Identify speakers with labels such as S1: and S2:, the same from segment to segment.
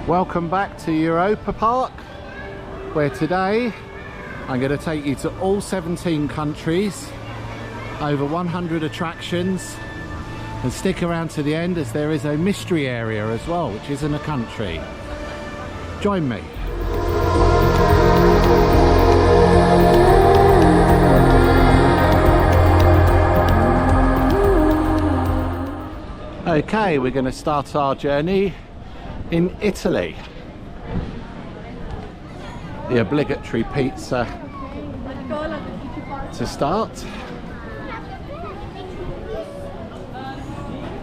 S1: Welcome back to Europa Park, where today I'm going to take you to all 17 countries, over 100 attractions, and stick around to the end as there is a mystery area as well, which isn't a country. Join me. Okay, we're going to start our journey in Italy. The obligatory pizza to start.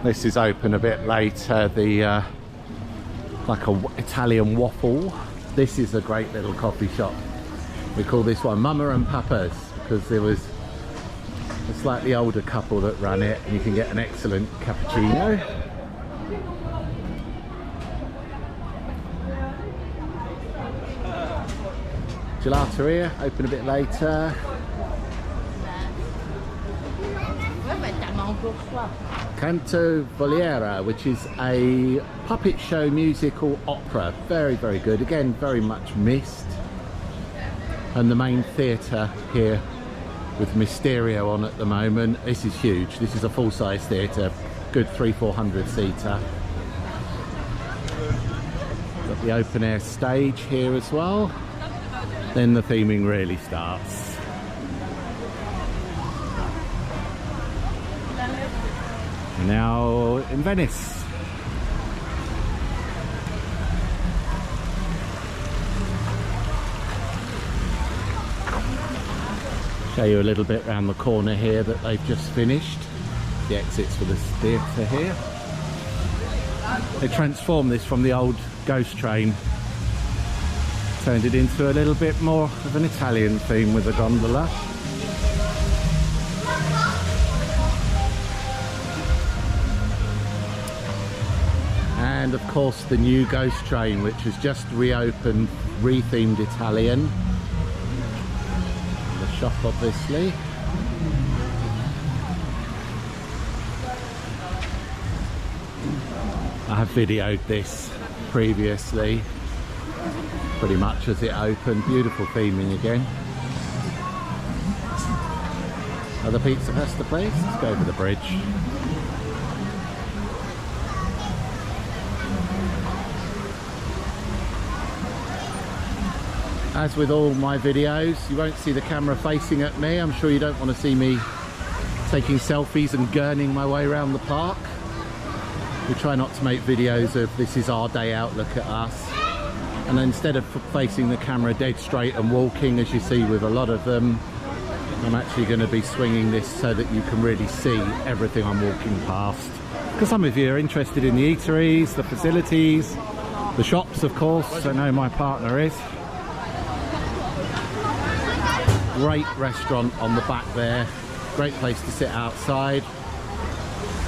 S1: This is open a bit later, the like a Italian waffle. This is a great little coffee shop. We call this one Mama and Papa's because there was a slightly older couple that ran it, and you can get an excellent cappuccino. Gelateria, open a bit later. Canto Volera, which is a puppet show musical opera. Very, very good. Again, very much missed. And the main theatre here with Mysterio on at the moment. This is huge. This is a full-size theatre. Good 300-400 seater. Got the open-air stage here as well. Then the theming really starts. Now in Venice. Show you a little bit around the corner here that they've just finished. The exits for this theatre here. They transformed this from the old ghost train. Turned it into a little bit more of an Italian theme with a gondola. And of course the new ghost train, which has just reopened, rethemed Italian. The shop obviously. I have videoed this previously, pretty much as it opened. Beautiful theming again. Other pizza pasta place. Let's go over the bridge. As with all my videos, you won't see the camera facing at me. I'm sure you don't want to see me taking selfies and gurning my way around the park. We try not to make videos of this is our day out, look at us. And instead of facing the camera dead straight and walking, as you see with a lot of them, I'm actually going to be swinging this so that you can really see everything I'm walking past. Because some of you are interested in the eateries, the facilities, the shops of course. I know my partner is. Great restaurant on the back there. Great place to sit outside.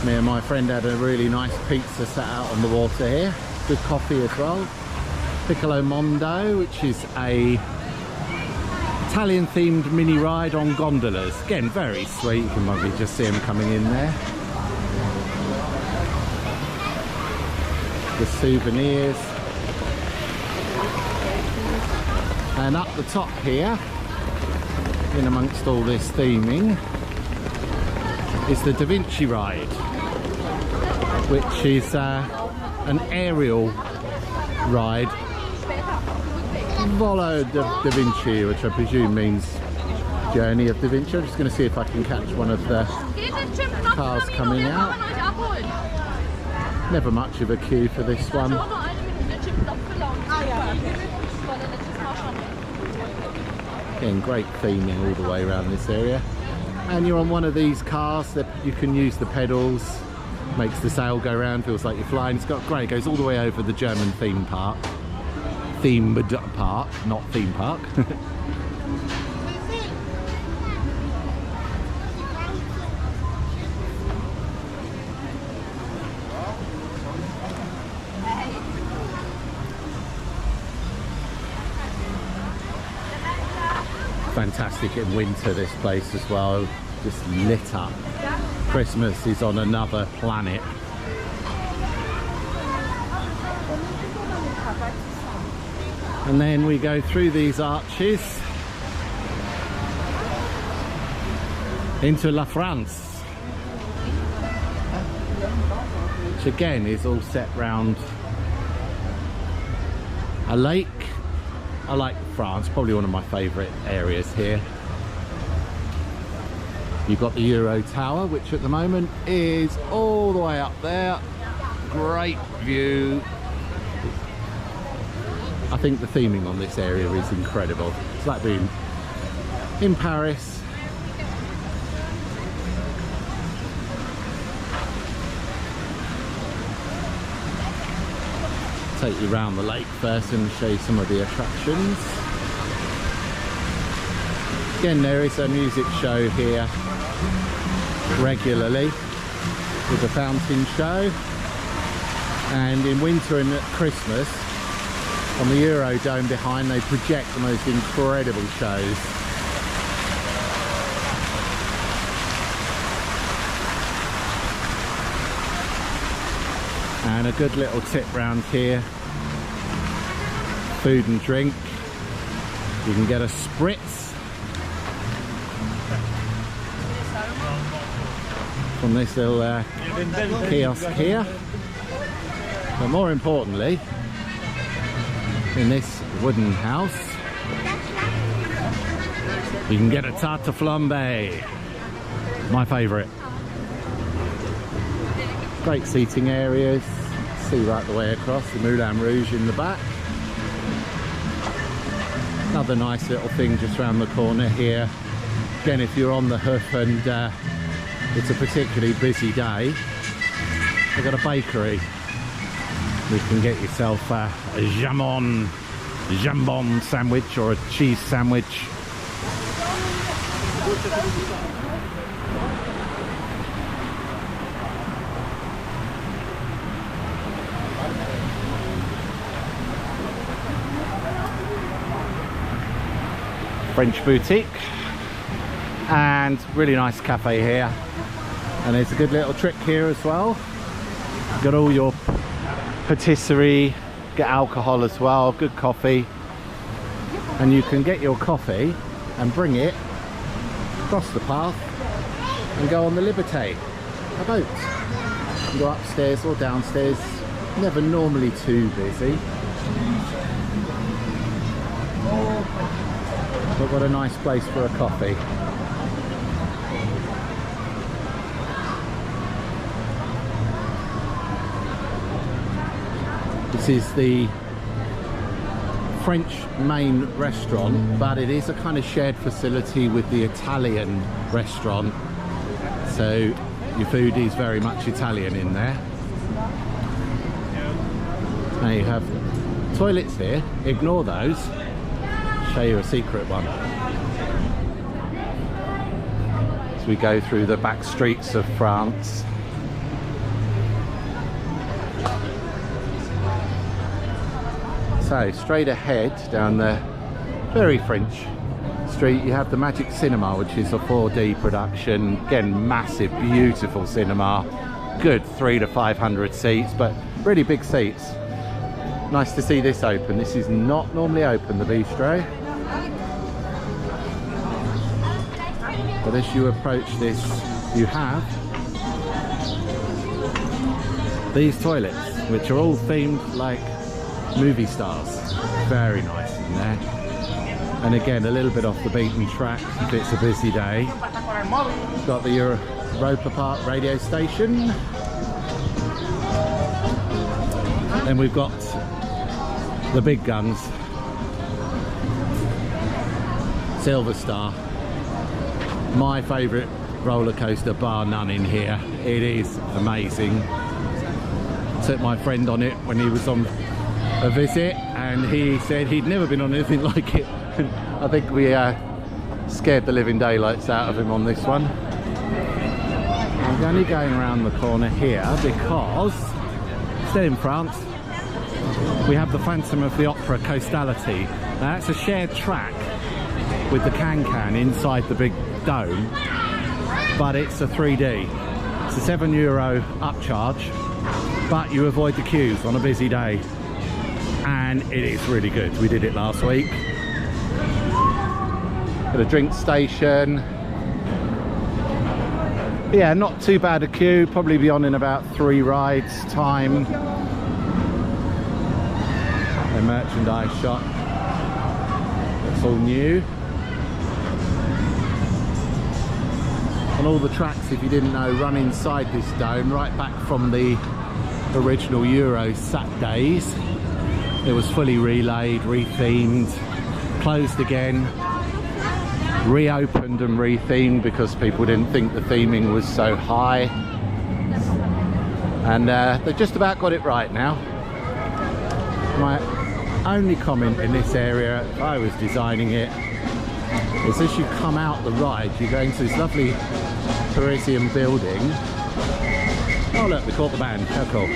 S1: Me and my friend had a really nice pizza sat out on the water here. Good coffee as well. Piccolo Mondo, which is a Italian themed mini ride on gondolas. Again, very sweet. You can probably just see them coming in there. The souvenirs. And up the top here, in amongst all this theming, is the Da Vinci ride, which is an aerial ride. Volo da Vinci, which I presume means Journey of Da Vinci. I'm just going to see if I can catch one of the cars coming out. Never much of a queue for this one. Again, great theming all the way around this area. And you're on one of these cars that you can use the pedals, makes the sail go around, feels like you're flying. It's got great, it goes all the way over the German theme park. Themed park, not theme park. Fantastic in winter, this place as well, just lit up. Christmas is on another planet. And then we go through these arches into La France, which again is all set round a lake. I like France, probably one of my favourite areas here. You've got the Euro Tower, which at the moment is all the way up there. Great view. I think the theming on this area is incredible. It's like being in Paris. Take you around the lake first and show you some of the attractions. Again, there is a music show here regularly with the fountain show, and in winter and at Christmas on the Eurodome behind they project the most incredible shows. And a good little tip round here, food and drink, you can get a spritz from this little kiosk here, but more importantly, in this wooden house you can get a tarte flambe, my favourite. Great seating areas, see right the way across, the Moulin Rouge in the back. Another nice little thing just around the corner here. Again, if you're on the hoof and it's a particularly busy day, they've got a bakery. You can get yourself a jambon sandwich or a cheese sandwich. French boutique, and really nice cafe here. And there's a good little trick here as well. You've got all your patisserie, get alcohol as well, good coffee, and you can get your coffee and bring it across the path and go on the Liberté, a boat. You can go upstairs or downstairs, never normally too busy. But what a nice place for a coffee. This is the French main restaurant, but it is a kind of shared facility with the Italian restaurant. So your food is very much Italian in there. Now you have toilets here, ignore those. Show you a secret one. As we go through the back streets of France. So straight ahead down the very French street you have the Magic Cinema, which is a 4D production. Again, massive, beautiful cinema. Good 300 to 500 seats, but really big seats. Nice to see this open. This is not normally open, the bistro. But as you approach this, you have these toilets, which are all themed like movie stars. Very nice in there. And again, a little bit off the beaten track if it's a busy day. Got the Europa Park radio station. Then we've got the big guns. Silver Star. My favourite roller coaster bar none in here. It is amazing. Took my friend on it when he was on a visit and he said he'd never been on anything like it. I think we scared the living daylights out of him on this one. I'm only going around the corner here because still in France we have the Phantom of the Opera Coastality. Now that's a shared track with the Can-Can inside the big dome, but it's a 3D. It's a €7 upcharge, but you avoid the queues on a busy day. and it is really good. We did it last week. Got a drink station. Yeah, not too bad a queue. Probably be on in about 3 rides time. A merchandise shop. That's all new. And all the tracks, if you didn't know, run inside this dome, right back from the original Eurosat days. It was fully relayed, rethemed, closed again, reopened and rethemed because people didn't think the theming was so high. And they've just about got it right now. My only comment in this area, if I was designing it, is as you come out the ride, you go into this lovely Parisian building. Oh look, we caught the band, how cool.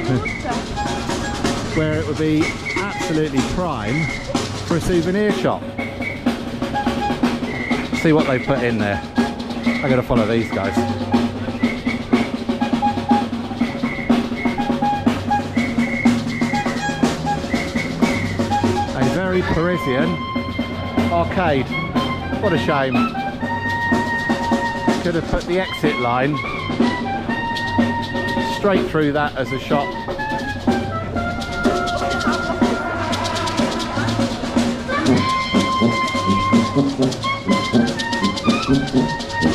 S1: Where it would be absolutely prime for a souvenir shop. See what they put in there. I gotta follow these guys. A very Parisian arcade. What a shame. Could have put the exit line straight through that as a shop.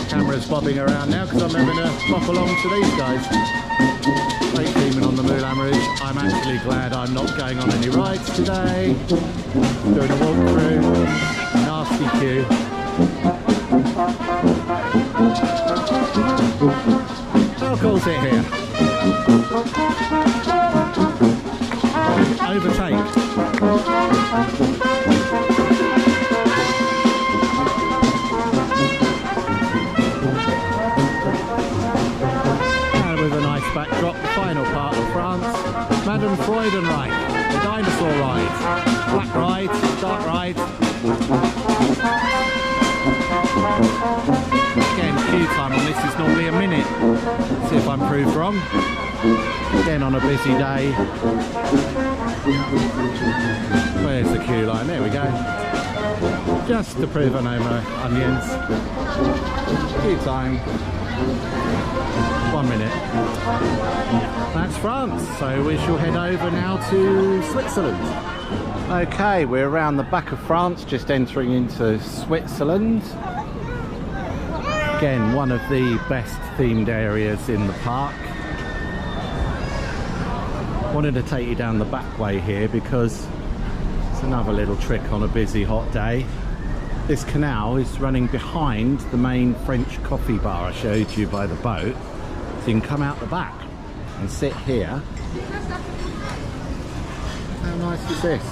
S1: Camera's bobbing around now because I'm having a pop along to these guys. Great theming on the Moulin Rouge. I'm actually glad I'm not going on any rides today. Doing a walkthrough. Nasty queue. How cool is it here? Overtake. And with a nice backdrop, the final part of France, Madame Freudenreich, the dinosaur ride, black ride, dark ride. Again, queue time on this is normally a minute. See if I'm proved wrong. Again, on a busy day. Where's the queue line? There we go. Just to prove I know my onions. Queue time. 1 minute. That's France. So we shall head over now to Switzerland. Okay, we're around the back of France, just entering into Switzerland. Again, one of the best themed areas in the park. Wanted to take you down the back way here because it's another little trick on a busy hot day. This canal is running behind the main French coffee bar I showed you by the boat. So you can come out the back and sit here. How nice is this?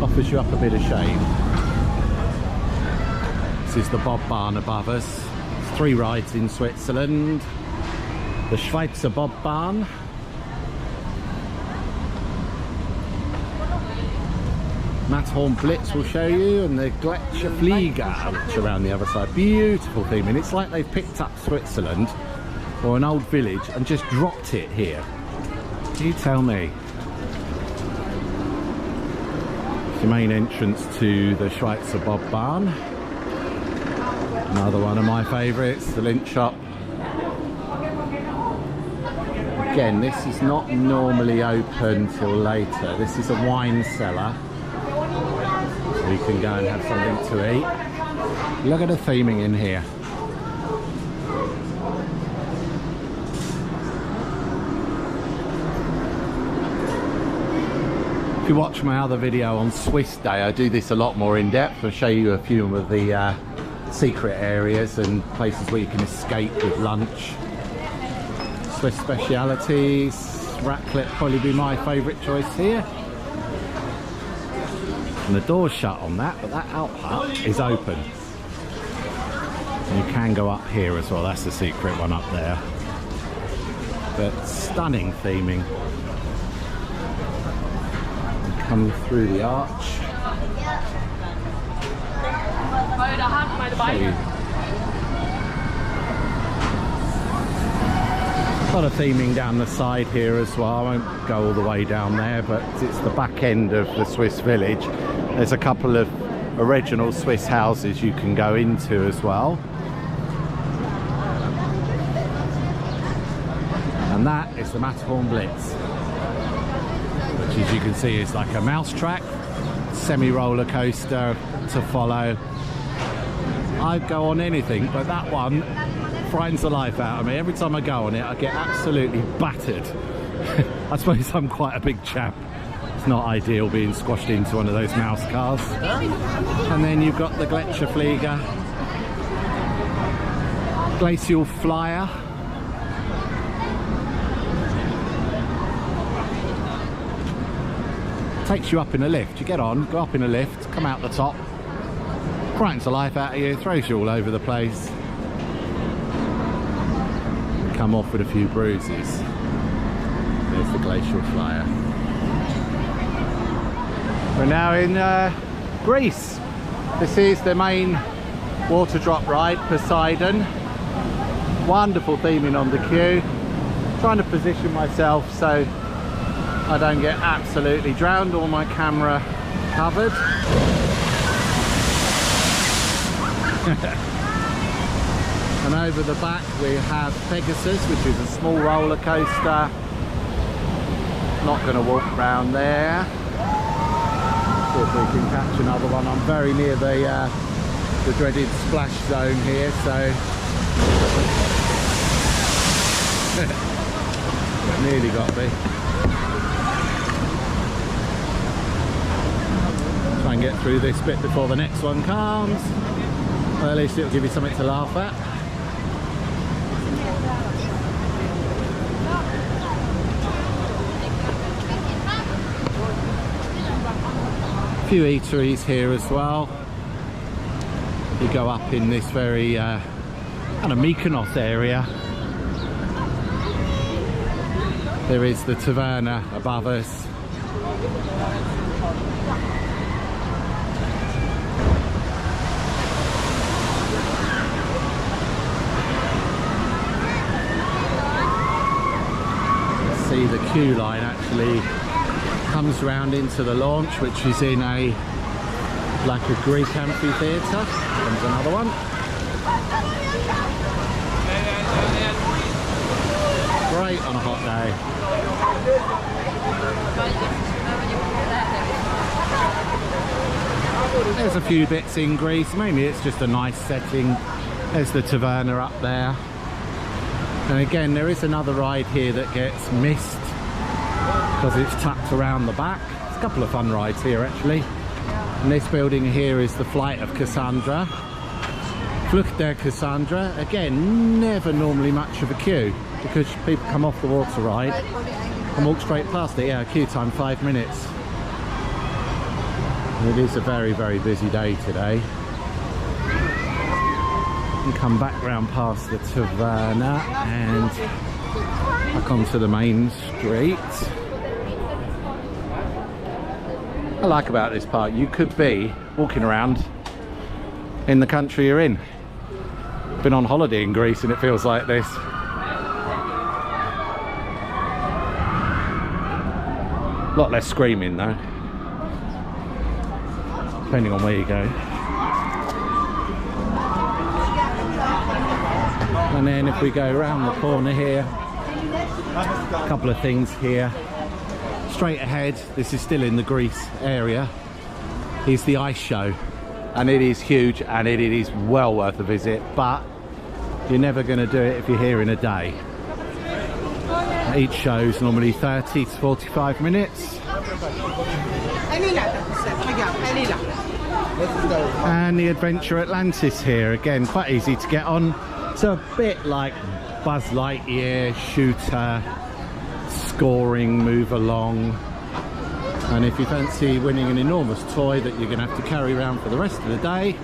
S1: Offers you up a bit of shade. This is the Bob Bahn above us. It's 3 rides in Switzerland. The Schweizer Bob Bahn. Matterhorn Blitz will show you, and the Gletscherflieger, which are around the other side. Beautiful theming. It's like they've picked up Switzerland or an old village and just dropped it here. You tell me. The main entrance to the Schweizer Bob Bahn. Another one of my favourites, the Lindt shop. Again, this is not normally open till later. This is a wine cellar. So you can go and have something to eat. Look at the theming in here. If you watch my other video on Swiss Day, I do this a lot more in depth. I'll show you a few of the secret areas and places where you can escape with lunch. Swiss specialities, raclette probably be my favourite choice here. And the door's shut on that, but that out hut is open. And you can go up here as well, that's the secret one up there. But stunning theming. Come through the arch. A lot of theming down the side here as well. I won't go all the way down there, but it's the back end of the Swiss village. There's a couple of original Swiss houses you can go into as well. And that is the Matterhorn Blitz, which as you can see is like a mousetrap, semi-roller coaster to follow. I'd go on anything, but that one frightens the life out of me. Every time I go on it, I get absolutely battered. I suppose I'm quite a big chap. It's not ideal being squashed into one of those mouse cars. And then you've got the Gletscherflieger, Glacial Flyer. Takes you up in a lift. You get on, go up in a lift, come out the top, frightens the life out of you, throws you all over the place. Come off with a few bruises. There's the Glacial Flyer. We're now in Greece. This is the main water drop ride, Poseidon. Wonderful theming on the queue. Trying to position myself so I don't get absolutely drowned or my camera covered. And over the back we have Pegasus, which is a small roller coaster. Not going to walk around there. See if we can catch another one. I'm very near the dreaded splash zone here, so nearly got me. Try and get through this bit before the next one comes. Well, at least it'll give you something to laugh at. A few eateries here as well. You go up in this very kind of Mykonos area. There is the Taverna above us. See the queue line actually comes round into the launch, which is in a like a Greek amphitheatre. Comes another one. Great on a hot day. There's a few bits in Greece, mainly it's just a nice setting. There's the Taverna up there. And again, there is another ride here that gets missed because it's tucked around the back. There's a couple of fun rides here actually. And this building here is the Flight of Cassandra. Flucht der Cassandra. Again, never normally much of a queue because people come off the water ride and walk straight past it. Yeah, queue time 5 minutes. It is a very, very busy day today. And come back round past the Taverna and back onto the main street. What I like about this park, you could be walking around in the country you're in. Been on holiday in Greece and it feels like this. A lot less screaming though, depending on where you go. And then if we go around the corner here, a couple of things here. Straight ahead, this is still in the Greece area, is the ice show. And it is huge and it is well worth a visit, but you're never going to do it if you're here in a day. Each show is normally 30 to 45 minutes. And the Adventure Atlantis here, again, quite easy to get on. It's a bit like Buzz Lightyear, shooter, scoring, move along. And if you fancy winning an enormous toy that you're going to have to carry around for the rest of the day,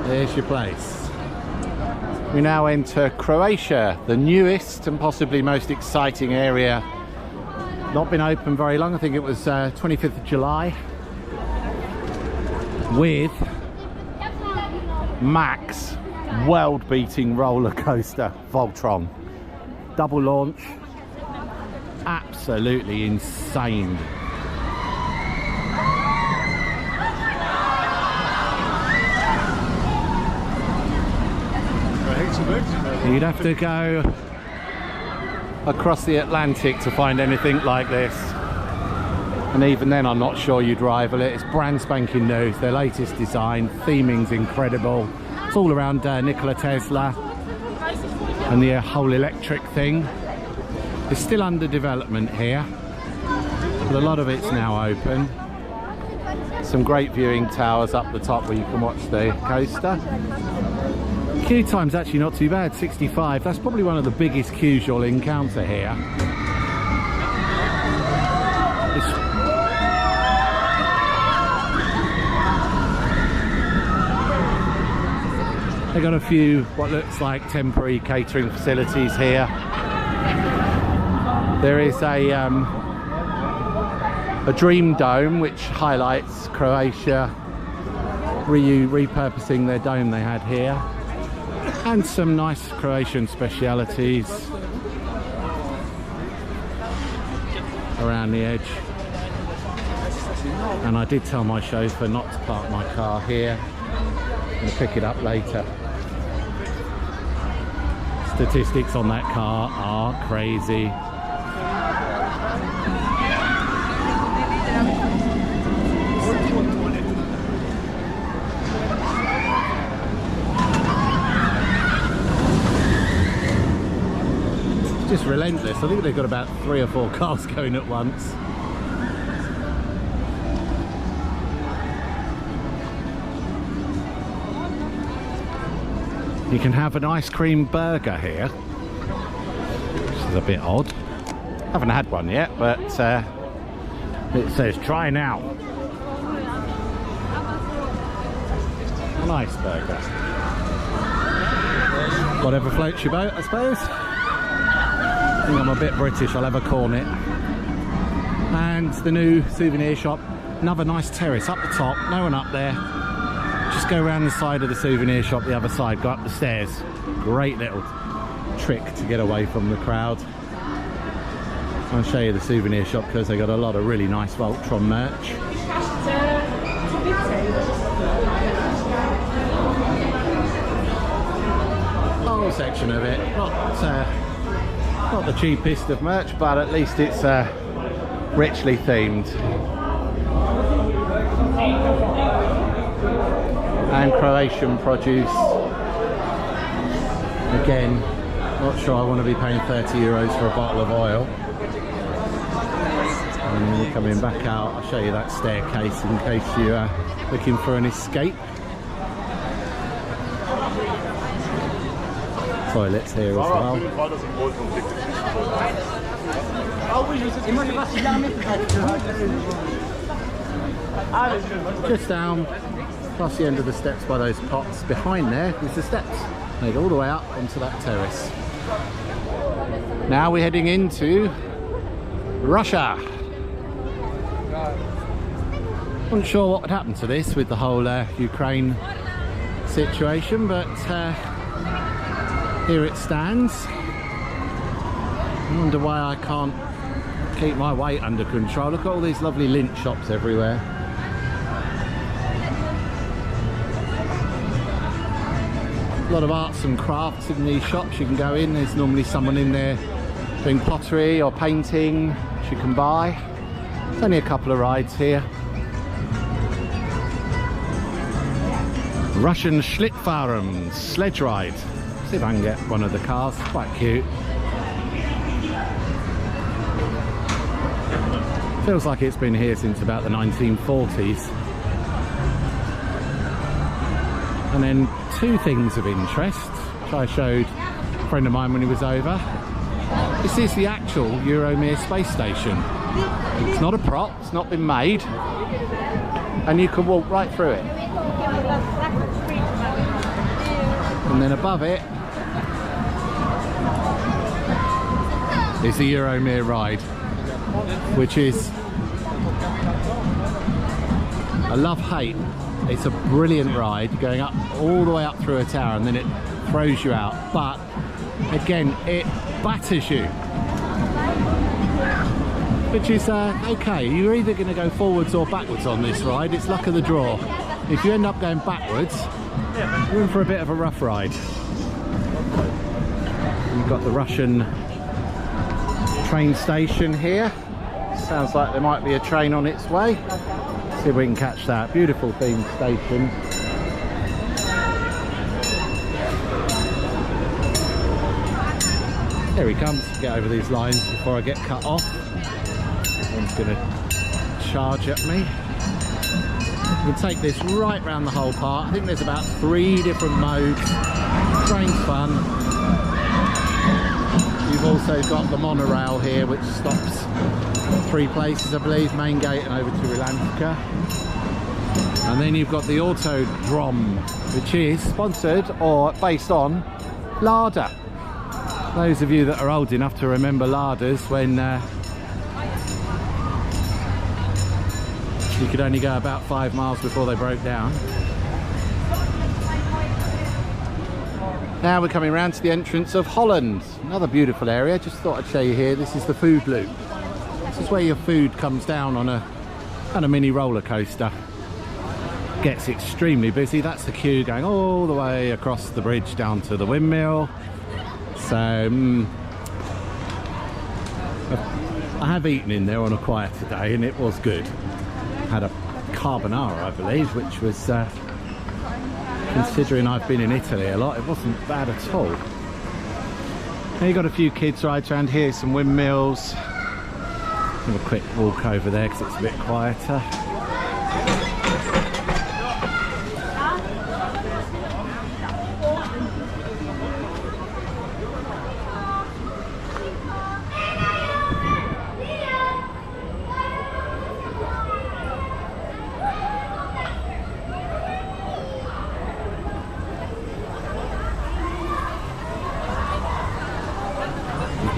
S1: there's your place. We now enter Croatia, the newest and possibly most exciting area. Not been open very long, I think it was 25th of July. With Max world-beating roller coaster Voltron. double launch. Absolutely insane. You'd have to go across the Atlantic to find anything like this, and even then I'm not sure you'd rival it. It's brand spanking new, it's their latest design, theming's incredible. It's all around Nikola Tesla and the whole electric thing. It's still under development here, but a lot of it's now open. Some great viewing towers up the top where you can watch the coaster. Queue time's actually not too bad, 65. That's probably one of the biggest queues you'll encounter here. They got a few what looks like temporary catering facilities here. There is a dream dome which highlights Croatia repurposing their dome they had here, and some nice Croatian specialities around the edge. And I did tell my chauffeur not to park my car here and pick it up later. Statistics on that car are crazy. It's just relentless. I think they've got about 3 or 4 cars going at once. You can have an ice cream burger here, which is a bit odd. Haven't had one yet, but it says try now. A nice burger. Whatever floats your boat, I suppose. I think I'm a bit British, I'll have a cornet. And the new souvenir shop, another nice terrace up the top, no one up there. Just go around the side of the souvenir shop, the other side, go up the stairs. Great little trick to get away from the crowd. I'll show you the souvenir shop because they got a lot of really nice Voltron merch. Whole section of it, not the cheapest of merch, but at least it's richly themed. And Croatian produce. Again, not sure I want to be paying 30 euros for a bottle of oil. And we're coming back out, I'll show you that staircase in case you're looking for an escape. Toilets here as well. Just down past the end of the steps by those pots, behind there is the steps. They go all the way up onto that terrace. Now we're heading into Russia. Wasn't sure what would happen to this with the whole Ukraine situation, but here it stands. I wonder why I can't keep my weight under control. Look at all these lovely lint shops everywhere. A lot of arts and crafts in these shops you can go in. There's normally someone in there doing pottery or painting which you can buy. There's only a couple of rides here. Russian Schlitfahren sledge ride. See if I can get one of the cars, quite cute. Feels like it's been here since about the 1940s. And then 2 things of interest, which I showed a friend of mine when he was over. This is the actual Euromir space station. It's not a prop, it's not been made, and you can walk right through it. And then above it is the Euromir ride, which is a love-hate. It's a brilliant ride, going up all the way up through a tower and then it throws you out, but again, it batters you, which is okay. You're either going to go forwards or backwards on this ride. It's luck of the draw. If you end up going backwards, you're in for a bit of a rough ride. You've got the Russian train station here. Sounds like there might be a train on its way. See if we can catch that. Beautiful themed station. There he comes. Get over these lines before I get cut off. One's going to charge at me. You can take this right round the whole park. I think there's about 3 different modes. Train's fun. You've also got the monorail here, which stops 3 places, I believe, main gate and over to Rilantica. And then you've got the Autodrom, which is sponsored or based on Lada. Those of you that are old enough to remember Ladas when you could only go about 5 miles before they broke down. Now we're coming round to the entrance of Holland. Another beautiful area. Just thought I'd show you here. This is the food loop. This is where your food comes down on a kind of mini roller coaster. Gets extremely busy. That's the queue going all the way across the bridge down to the windmill. So I have eaten in there on a quieter day and it was good. Had a carbonara, I believe, which was considering I've been in Italy a lot, it wasn't bad at all. Now you've got a few kids rides around here, some windmills. Have a quick walk over there because it's a bit quieter.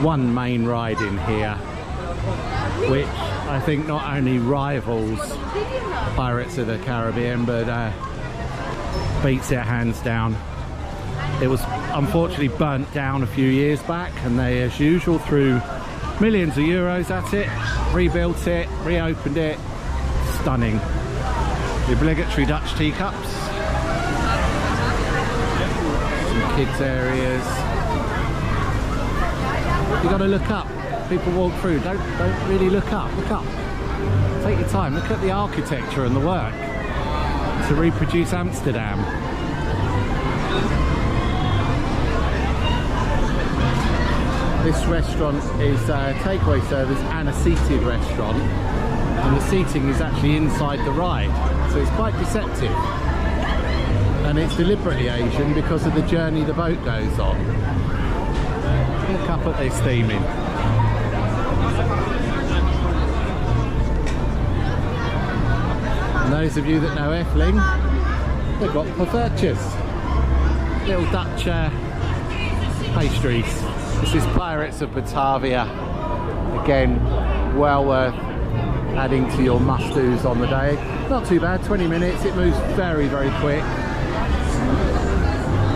S1: One main ride in here which I think not only rivals Pirates of the Caribbean but beats it hands down. It was unfortunately burnt down a few years back and they, as usual, threw millions of euros at it, rebuilt it, reopened it. Stunning. The obligatory Dutch teacups, some kids areas. You got to look up. People walk through. Don't really look up. Look up. Take your time. Look at the architecture and the work to reproduce Amsterdam. This restaurant is a takeaway service and a seated restaurant, and the seating is actually inside the ride, so it's quite deceptive. And it's deliberately Asian because of the journey the boat goes on. Look up at this theming. And those of you that know Effling, they've got poffertjes, little Dutch pastries. This is Pirates of Batavia. Again, well worth adding to your must-dos on the day. Not too bad, 20 minutes. It moves very, very quick.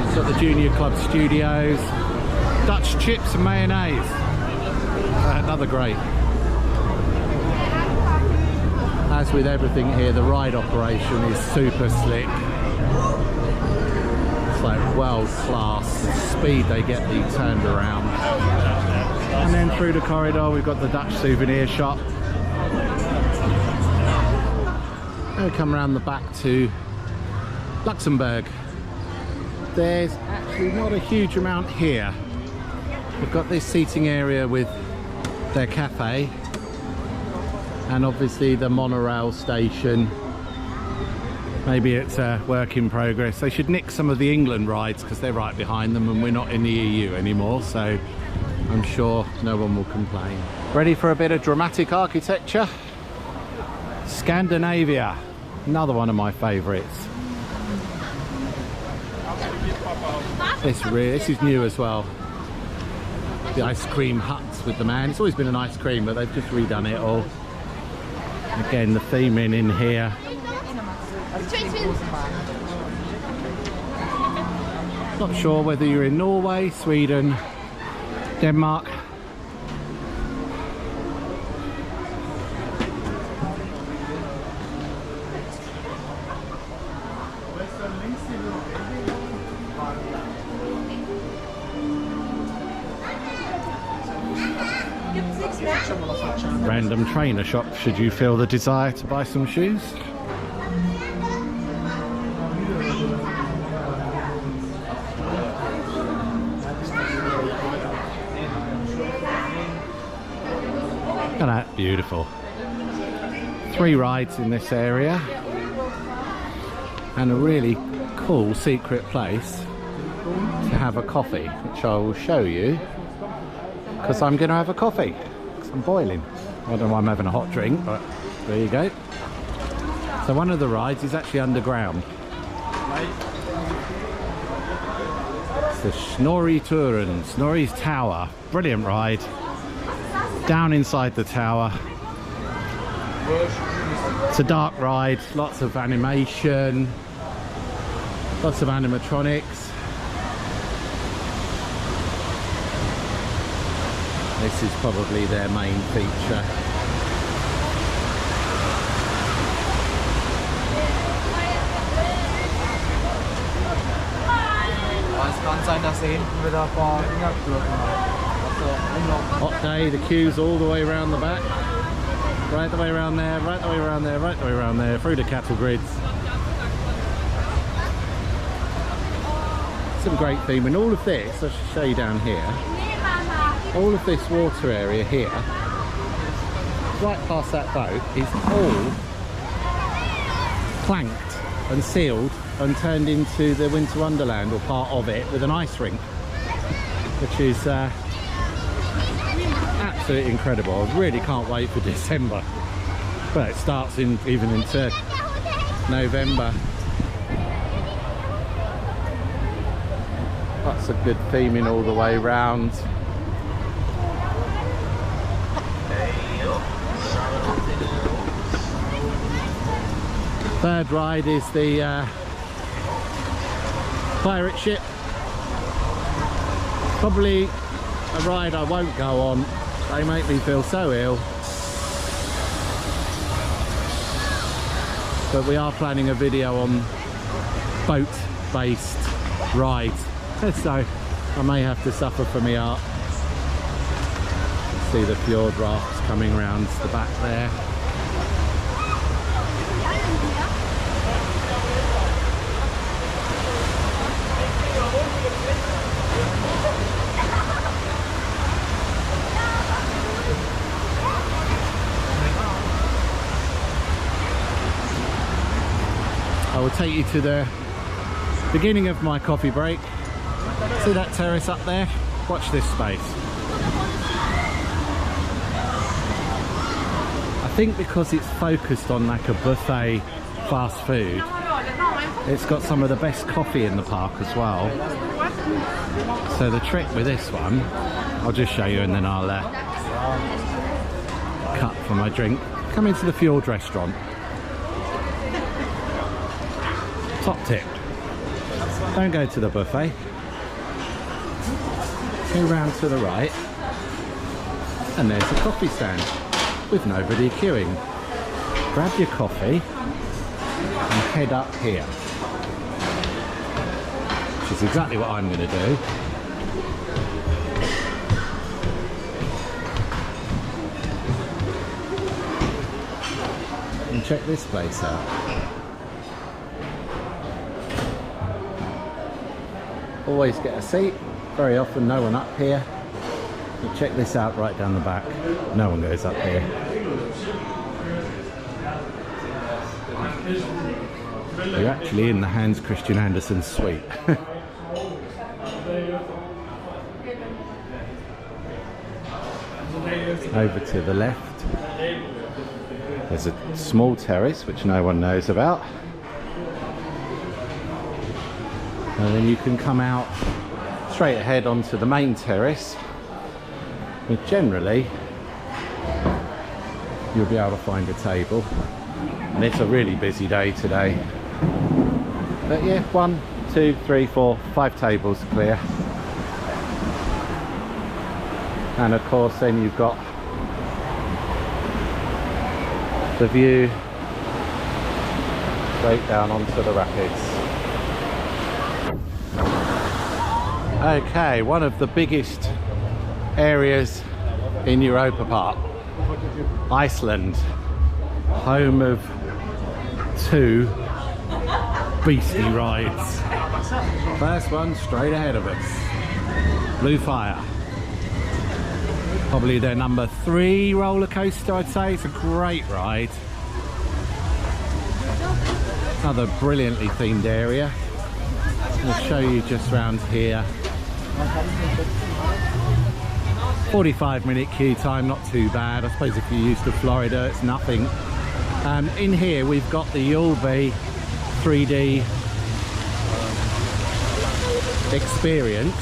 S1: It's got the Junior Club Studios. Dutch chips and mayonnaise. Another great. As with everything here, the ride operation is super slick. It's like world class. The speed they get these turned around. And then through the corridor we've got the Dutch souvenir shop. And we come around the back to Luxembourg. There's actually not a huge amount here. We've got this seating area with their cafe and obviously the monorail station. Maybe it's a work in progress. They should nick some of the England rides because they're right behind them and we're not in the EU anymore, so I'm sure no one will complain. Ready for a bit of dramatic architecture? Scandinavia, another one of my favourites. This is new as well. The ice cream huts with the man. It's always been an ice cream, but they've just redone it all. Again, the theming in here. Not sure whether you're in Norway, Sweden Denmark. Random trainer shop should you feel the desire to buy some shoes. Look at that, beautiful. 3 rides in this area and a really cool secret place to have a coffee, which I will show you because I'm going to have a coffee because I'm boiling. I don't know why I'm having a hot drink, but there you go. So one of the rides is actually underground. It's the Snorri Turen, Snorri's Tower. Brilliant ride. Down inside the tower. It's a dark ride, lots of animation, lots of animatronics. This is probably their main feature. Hot day, the queue's all the way around the back. Right the way around there, right the way around there, right the way around there, through the cattle grids. Some great theme, and all of this, I should show you down here, all of this water area here, right past that boat, is all planked and sealed and turned into the Winter Wonderland, or part of it, with an ice rink, which is absolutely incredible. I really can't wait for December. Well, it starts even into November. Lots of good theming all the way round. Third ride is the pirate ship. Probably a ride I won't go on. They make me feel so ill. But we are planning a video on boat-based rides, so I may have to suffer for my art. See the fjord rafts coming round the back there. I will take you to the beginning of my coffee break. See that terrace up there? Watch this space. I think because it's focused on like a buffet fast food, it's got some of the best coffee in the park as well. So the trick with this one, I'll just show you and then I'll cut for my drink. Come into the Fjord restaurant. Top tip, don't go to the buffet, go round to the right and there's a coffee stand with nobody queuing. Grab your coffee and head up here, which is exactly what I'm going to do. And check this place out. Always get a seat, very often no one up here. But check this out right down the back, no one goes up here. You're actually in the Hans Christian Andersen suite. Over to the left, there's a small terrace which no one knows about. And then you can come out straight ahead onto the main terrace, but generally you'll be able to find a table, and it's a really busy day today. But yeah, 1, 2, 3, 4, 5 tables clear. And of course then you've got the view straight down onto the rapids. Okay, one of the biggest areas in Europa Park, Iceland, home of 2 beastly rides. First one straight ahead of us, Blue Fire. Probably their number 3 roller coaster, I'd say. It's a great ride. Another brilliantly themed area. I'll show you just around here. 45-minute queue time, not too bad. I suppose if you're used to Florida, it's nothing. In here we've got the Ulby 3D experience,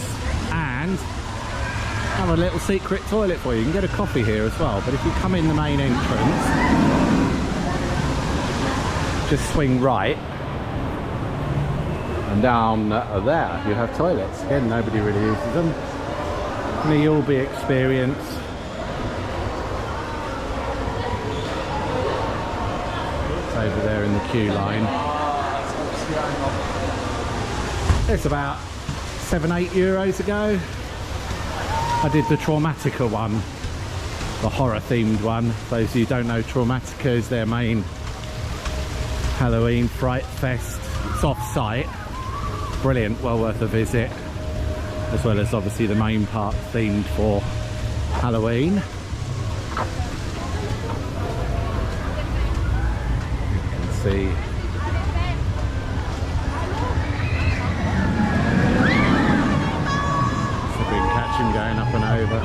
S1: and I have a little secret toilet for you. You can get a coffee here as well, but if you come in the main entrance, just swing right and down there you have toilets. Again, nobody really uses them. The Ulby experience. It's over there in the queue line. It's about €7–8 ago I did the Traumatica one, the horror themed one. For those of you who don't know, Traumatica is their main Halloween Fright Fest. It's off site, brilliant, well worth a visit, as well as obviously the main park themed for Halloween. You can see going up and over.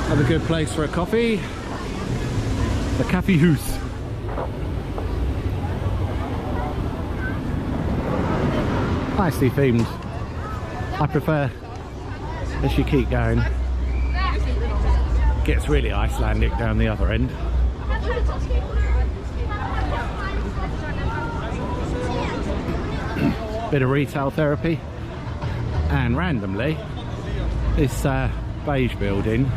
S1: Have a good place for a coffee. The Cafe House. Nicely themed. I prefer, as you keep going, gets really Icelandic down the other end. Bit of retail therapy, and randomly this beige building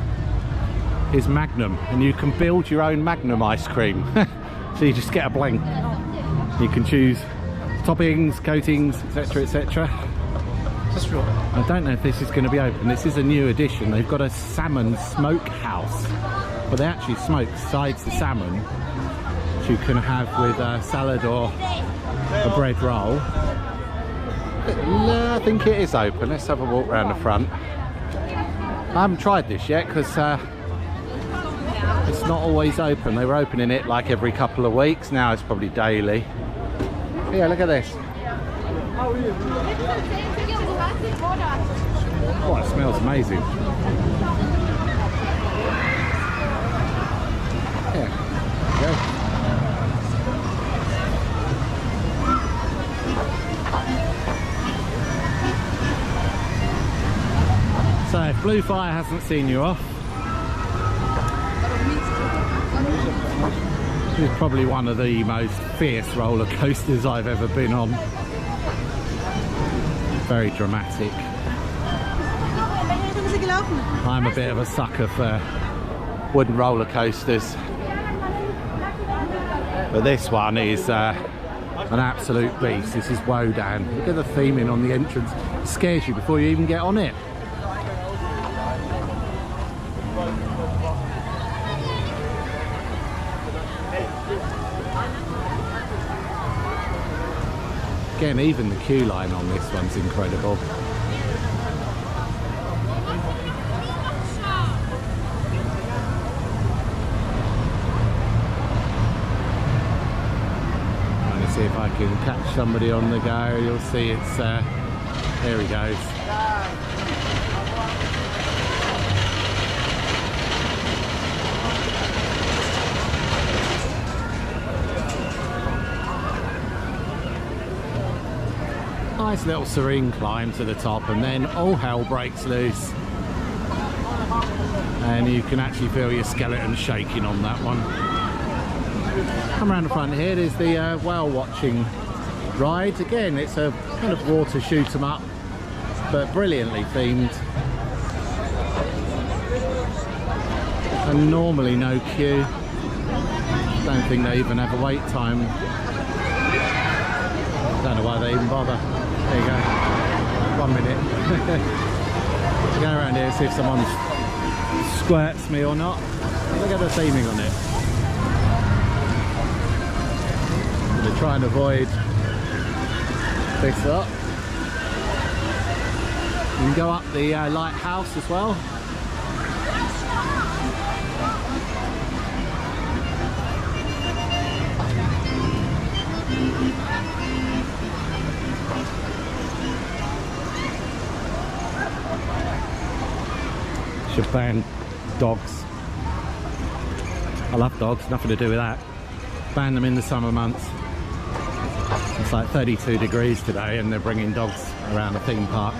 S1: is Magnum, and you can build your own Magnum ice cream. So you just get a blank, you can choose toppings, coatings, etc, etc. I don't know if this is going to be open. This is a new addition. They've got a salmon smokehouse, but they actually smoke sides the salmon, which you can have with a salad or a bread roll. I think it is open. Let's have a walk around the front. I haven't tried this yet because it's not always open. They were opening it like every couple of weeks. Now it's probably daily. Yeah, look at this. Oh, it smells amazing. Yeah, there you go. So if Blue Fire hasn't seen you off, it's probably one of the most fierce roller coasters I've ever been on. Very dramatic. I'm a bit of a sucker for wooden roller coasters, but this one is an absolute beast. This is Wodan. Look at the theming on the entrance. It scares you before you even get on it. Again, even the queue line on this one's incredible. Trying to see if I can catch somebody on the go. You'll see it's there he goes. Nice little serene climb to the top, and then all hell breaks loose, and you can actually feel your skeleton shaking on that one. Come around the front here, there's the whale watching ride. Again, it's a kind of water shoot 'em up, but brilliantly themed. And normally no queue. Don't think they even have a wait time. Don't know why they even bother. There you go. 1 minute. Go around here, see if someone squirts me or not. Look at the theming on it. I'm going to try and avoid this lot. You can go up the lighthouse as well. Should ban dogs. I love dogs, nothing to do with that. Ban them in the summer months. It's like 32 degrees today and they're bringing dogs around the theme park.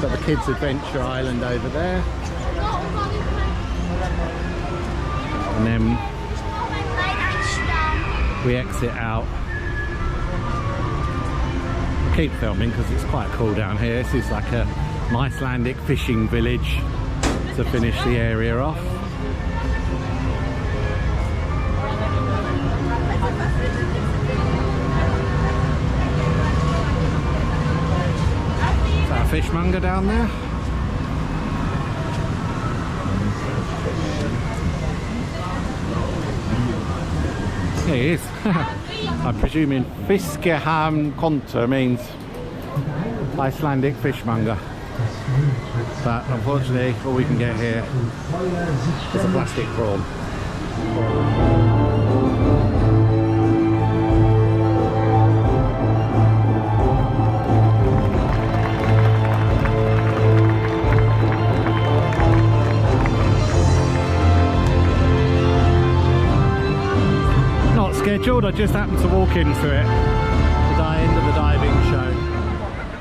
S1: Got the Kids Adventure Island over there. And then we exit out. I'll keep filming because it's quite cool down here. This is like an Icelandic fishing village to finish the area off. Is that a fishmonger down there? There he is. I'm presuming Fiskehamn Kontor means Icelandic fishmonger. But unfortunately, all we can get here is a plastic prawn. Not scheduled, I just happened to walk into it. The end of the diving show.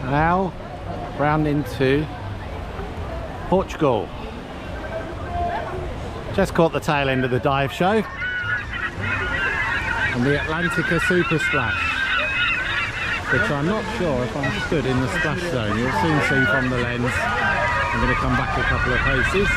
S1: Now, round into Portugal. Just caught the tail end of the dive show and the Atlantica Super Splash, which I'm not sure if I'm stood in the splash zone. You'll soon see from the lens. I'm going to come back a couple of paces.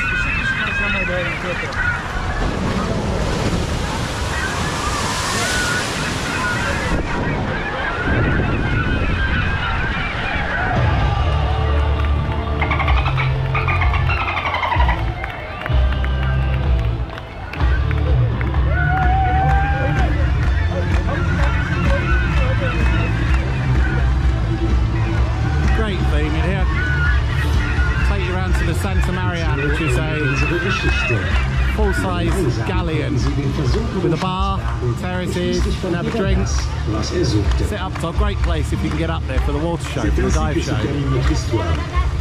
S1: Full-size galleon with a bar, terraces, and have a drink. Sit up top, great place if you can get up there for the water show, for the dive show.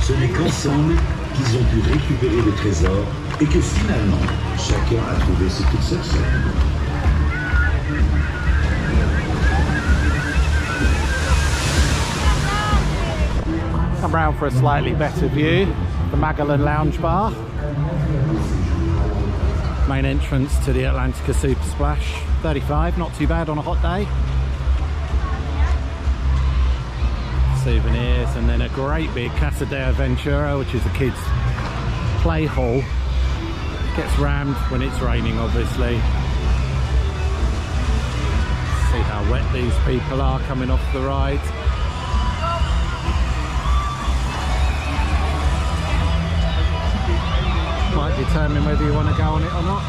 S2: Ce n'est qu'ensemble qu'ils ont pu récupérer le trésor et que finalement chacun a trouvé ce qu'il cherchait.
S1: Come round for a slightly better view. The Magellan Lounge Bar. Main entrance to the Atlantica Super Splash. 35, not too bad on a hot day. Souvenirs, and then a great big Casa de Aventura, which is a kids' play hall. Gets rammed when it's raining, obviously. See how wet these people are coming off the ride. Might determine whether you want to go on it or not.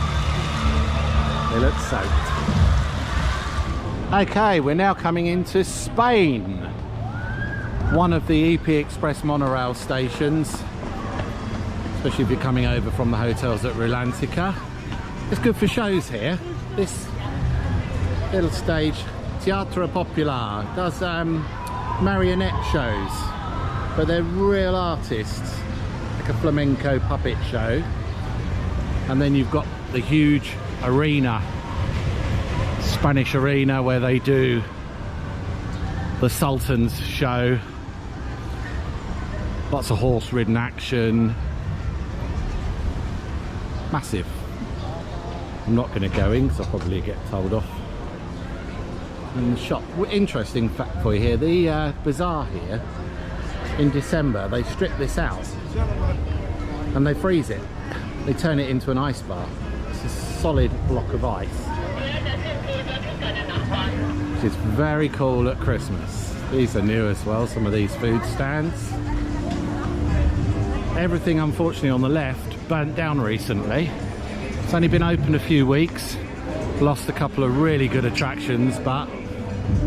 S1: They look soaked. Okay, we're now coming into Spain. One of the EP Express monorail stations, especially if you're coming over from the hotels at Atlantica. It's good for shows here. This little stage, Teatro Popular, does marionette shows, but they're real artists. Like a flamenco puppet show. And then you've got the huge arena, Spanish arena, where they do the Sultan's show. Lots of horse ridden action, Massive. I'm not going to go in because I'll probably get told off. And the shop, interesting fact for you here, the bazaar here, in December they strip this out and they freeze it. They turn it into an ice bar. It's a solid block of ice, which is very cool at Christmas. These are new as well, some of these food stands. Everything unfortunately on the left burnt down recently. It's only been open a few weeks, lost a couple of really good attractions, but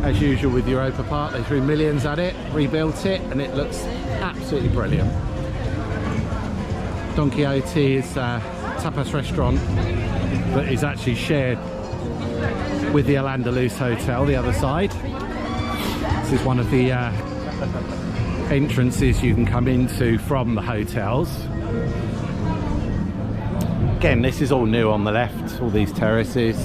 S1: as usual with Europa Park, they threw millions at it, rebuilt it, and it looks absolutely brilliant. Don Quixote is a tapas restaurant that is actually shared with the Al Andalus Hotel, the other side. This is one of the entrances you can come into from the hotels. Again, this is all new on the left, all these terraces.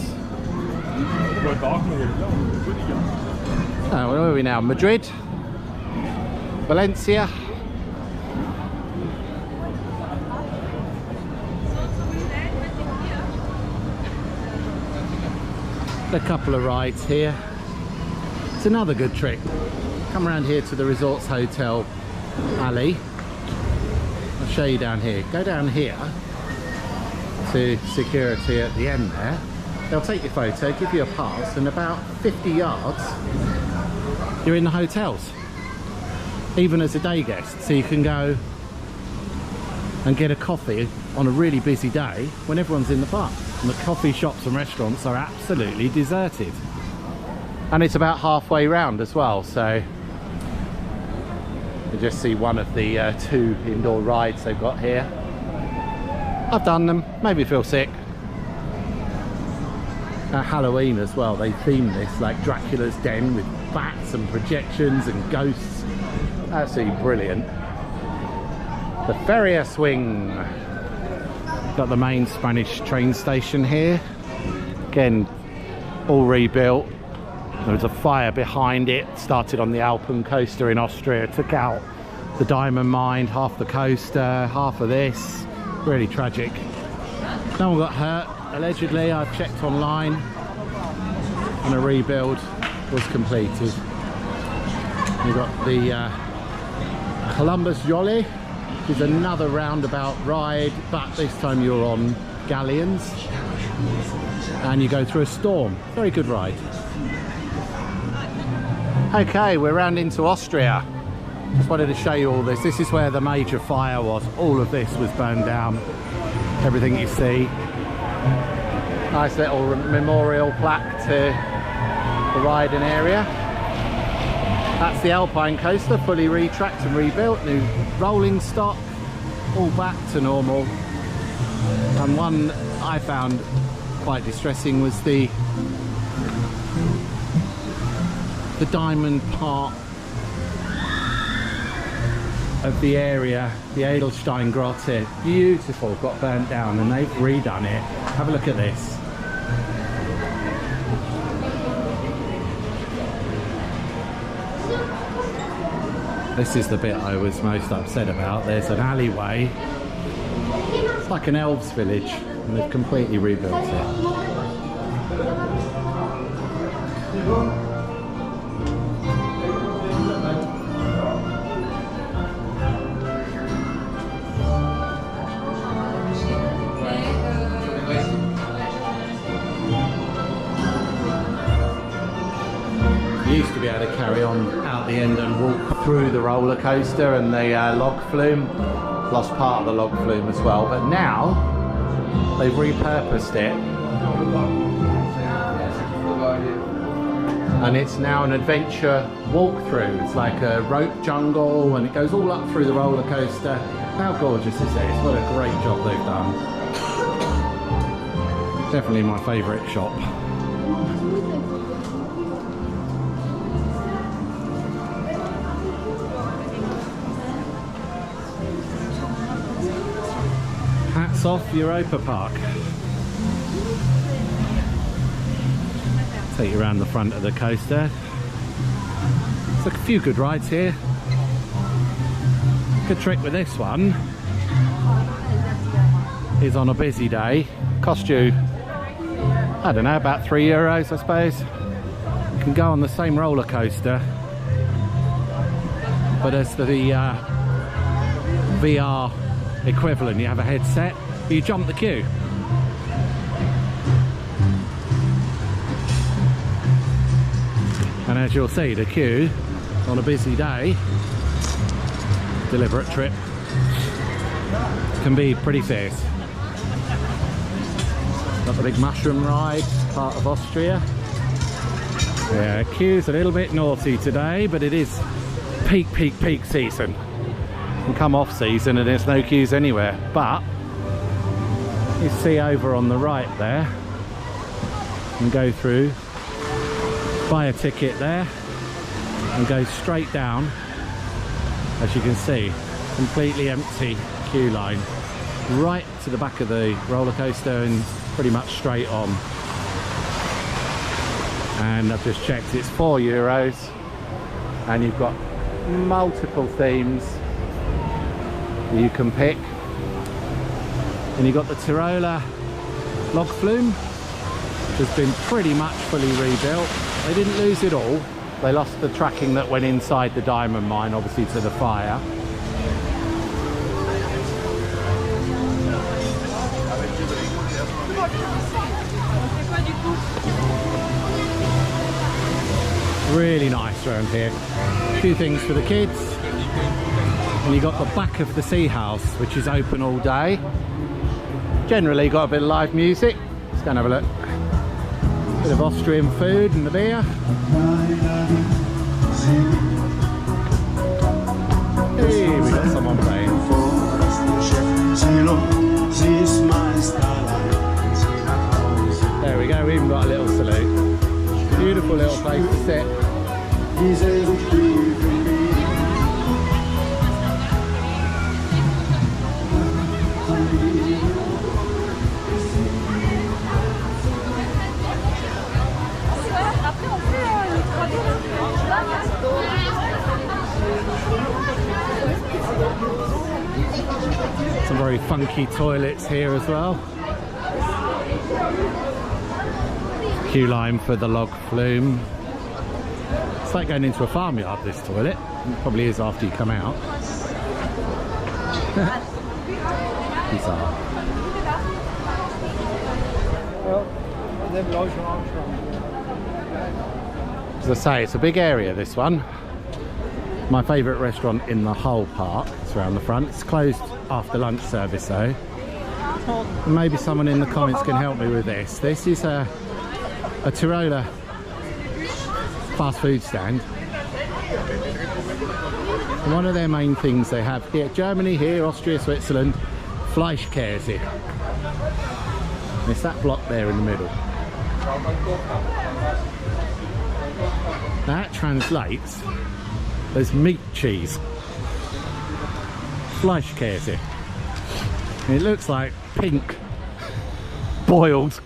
S1: Oh, where are we now? Madrid? Valencia? A couple of rides here. It's another good trick. Come around here to the Resorts Hotel alley. I'll show you down here. Go down here to security at the end there. They'll take your photo, give you a pass, and about 50 yards you're in the hotels, even as a day guest. So you can go and get a coffee on a really busy day when everyone's in the park. And the coffee shops and restaurants are absolutely deserted. And it's about halfway round as well, so you just see one of the two indoor rides they've got here. I've done them, made me feel sick. At Halloween as well, they theme this like Dracula's den with bats and projections and ghosts. Absolutely brilliant. The Feria Swing. Got the main Spanish train station here. Again, all rebuilt. There was a fire behind it. Started on the Alpen coaster in Austria. Took out the diamond mine, half the coaster, half of this. Really tragic. No one got hurt, allegedly. I've checked online, and a rebuild was completed. You've got the Columbus Jolly, which is another roundabout ride, but this time you're on galleons and you go through a storm. Very good ride. Okay, we're round into Austria. Just wanted to show you all this. This is where the major fire was. All of this was burned down. Everything you see. Nice little memorial plaque to the riding area. That's the Alpine coaster, fully retracked and rebuilt. New rolling stock, all back to normal. And one I found quite distressing was the diamond part of the area, the Edelstein Grotte. Beautiful, got burnt down, and they've redone it. Have a look at this. This is the bit I was most upset about. There's an alleyway. It's like an elves village, and they've completely rebuilt it. You used to be able to carry on out the end and walk through the roller coaster and the log flume. Lost part of the log flume as well, but now they've repurposed it and it's now an adventure walkthrough. It's like a rope jungle and it goes all up through the roller coaster. How gorgeous is this? What a great job they've done. Definitely my favourite shop. Hats off Europa Park. Take you around the front of the coaster. There's a few good rides here. Good trick with this one is on a busy day. Cost you, I don't know, about €3 I suppose. You can go on the same roller coaster, but as the VR equivalent, you have a headset, you jump the queue. And as you'll see, the queue on a busy day, deliberate trip, can be pretty fierce. Got the big mushroom ride, part of Austria. Yeah, queue's a little bit naughty today, but it is peak season. You can come off season and there's no queues anywhere. But you see over on the right there, and go through, buy a ticket there, and go straight down. As you can see, completely empty queue line, right to the back of the roller coaster and pretty much straight on. And I've just checked, it's €4, and you've got multiple themes you can pick. And you've got the Tiroler log flume, which has been pretty much fully rebuilt. They didn't lose it all. They lost the tracking that went inside the diamond mine, obviously, to the fire. Really nice around here. A few things for the kids. And you got the back of the Sea House, which is open all day. Generally got a bit of live music. Let's go and have a look. Bit of Austrian food and the beer. Hey, we got someone playing. There we go, we even got a little salute. Beautiful little place to sit. Some very funky toilets here as well. Queue line for the log flume. It's like going into a farmyard, this toilet. It probably is after you come out. Bizarre. As I say, it's a big area, this one. My favourite restaurant in the whole park. It's around the front. It's closed after lunch service though. And maybe someone in the comments can help me with this. This is a Tiroler fast food stand. And one of their main things they have here, Germany, here, Austria, Switzerland, Fleischkäse. It's that block there in the middle. That translates as meat cheese. Fleischkäse. And it looks like pink, boiled,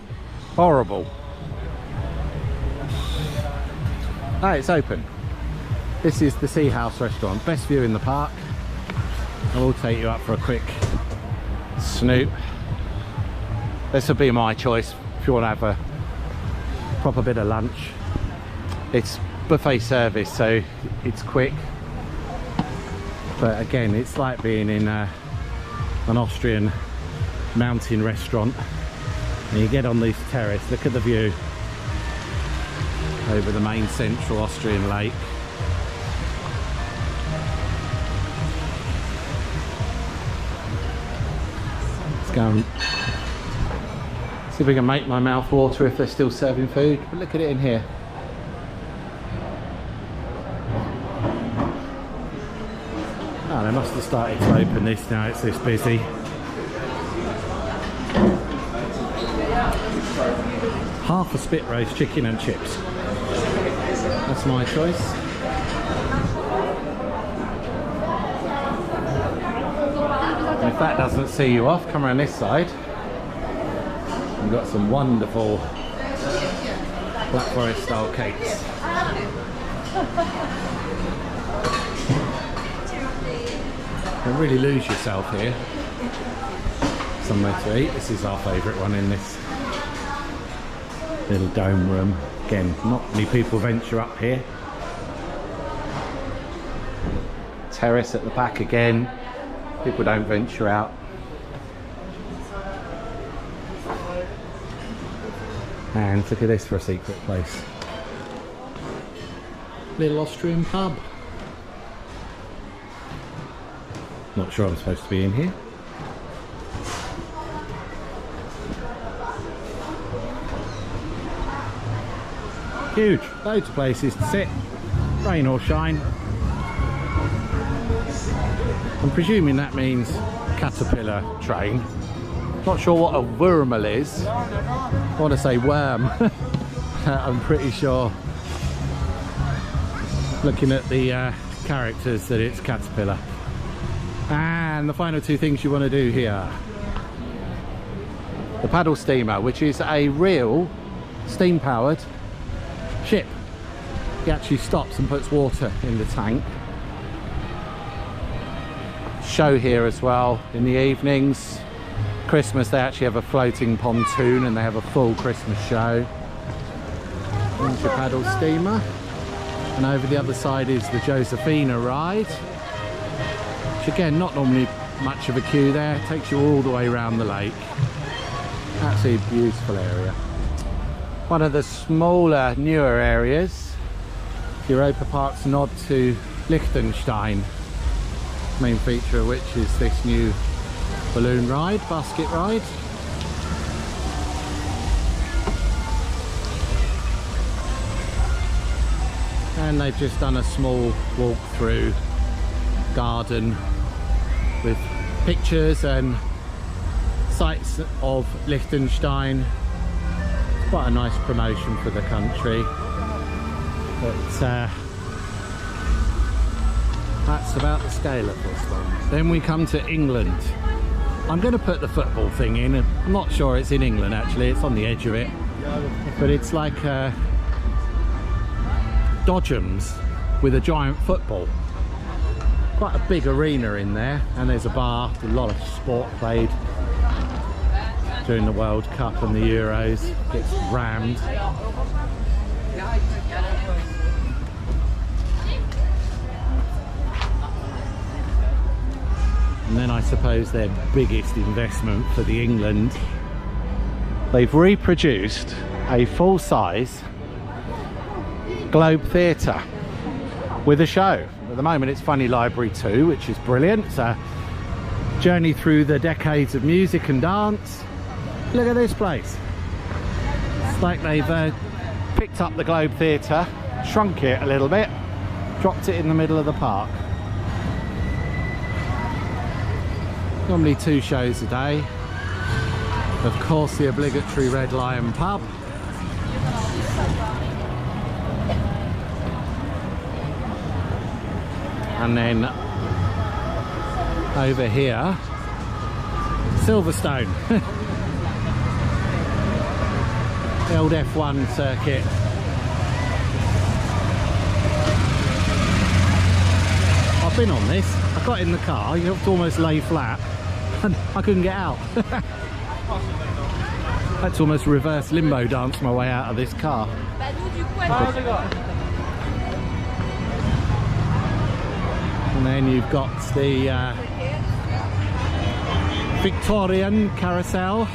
S1: horrible. Oh, it's open. This is the Sea House restaurant. Best view in the park. I will take you up for a quick snoop. This would be my choice if you want to have a proper bit of lunch. It's buffet service, so it's quick. But again, it's like being in an Austrian mountain restaurant. And you get on this terrace, look at the view over the main central Austrian lake. Let's go and see if we can make my mouth water if they're still serving food. But look at it in here. Oh, they must have started to open this now, it's this busy. Half a spit roast chicken and chips. That's my choice. And if that doesn't see you off, come around this side. We've got some wonderful Black Forest style cakes. You can really lose yourself here. somewhere to eat. This is our favourite one in this little dome room. Again, not many people venture up here. Terrace at the back again. People don't venture out. And look at this for a secret place. Little Austrian pub. Not sure I'm supposed to be in here. Huge, loads of places to sit, rain or shine. I'm presuming that means caterpillar train. Not sure what a wormel is. I want to say worm. I'm pretty sure, looking at the characters, that it's caterpillar. And the final two things you want to do here. The paddle steamer, which is a real steam powered ship. He actually stops and puts water in the tank. Show here as well in the evenings. Christmas they actually have a floating pontoon and they have a full Christmas show. There's your paddle steamer. And over the other side is the Josephina ride. Which again, not normally much of a queue there. It takes you all the way around the lake. Absolutely beautiful area. One of the smaller, newer areas, Europa Park's nod to Liechtenstein. Main feature of which is this new balloon ride, basket ride. And they've just done a small walk through garden with pictures and sights of Liechtenstein. Quite a nice promotion for the country, but that's about the scale of this one. Then we come to England. I'm going to put the football thing in. I'm not sure it's in England actually, it's on the edge of it, but it's like Dodgems with a giant football. Quite a big arena in there, and there's a bar. A lot of sport played during the World Cup and the Euros. Gets rammed. And then I suppose their biggest investment for the England, they've reproduced a full-size Globe Theatre with a show. At the moment it's Funny Library 2, which is brilliant. It's a journey through the decades of music and dance. Look at this place. It's like they've picked up the Globe Theatre, shrunk it a little bit, dropped it in the middle of the park. Normally 2 shows a day. Of course the obligatory Red Lion pub. And then over here, Silverstone. The old F1 circuit. I've been on this. I got in the car, you have to almost lay flat, and I couldn't get out. I had to almost reverse limbo dance my way out of this car. And then you've got the Victorian carousel.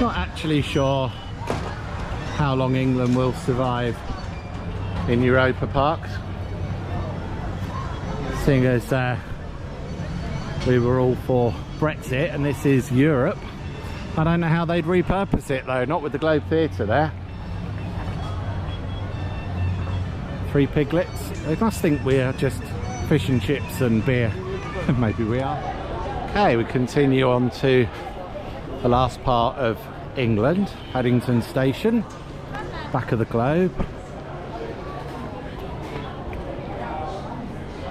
S1: Not actually sure how long England will survive in Europa Park, seeing as we were all for Brexit and this is Europe. I don't know how they'd repurpose it though, not with the Globe Theatre there. 3 piglets. They must think we're just fish and chips and beer. Maybe we are. Okay, we continue on to the last part of England, Paddington Station, back of the globe.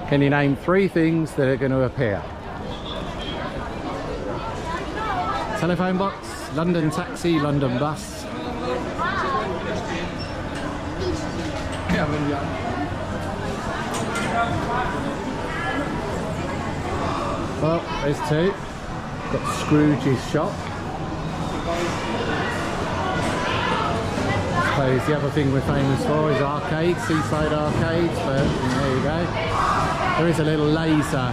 S1: Can you name 3 things that are going to appear? Telephone box, London taxi, London bus. Well, there's two. Got Scrooge's shop. I suppose the other thing we're famous for is arcades, seaside arcades, but there you go. There is a little laser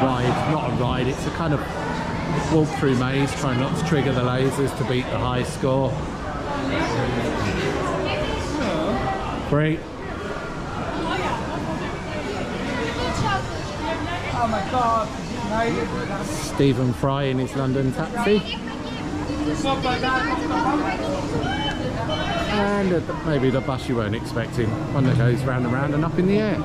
S1: ride, not a ride, it's a kind of walk-through maze, trying not to trigger the lasers to beat the high score. Free.
S3: Oh my God.
S1: Stephen Fry in his London taxi. And maybe the bus you weren't expecting, one that goes round and round and up in the air.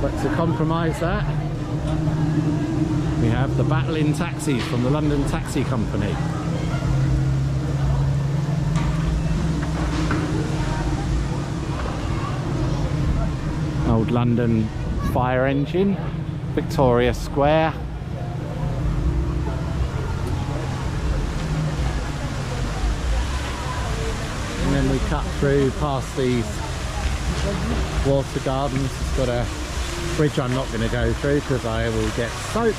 S1: But to compromise that, we have the battling taxis from the London Taxi Company. Old London fire engine, Victoria Square. And then we cut through past these water gardens. It's got a bridge I'm not going to go through because I will get soaked.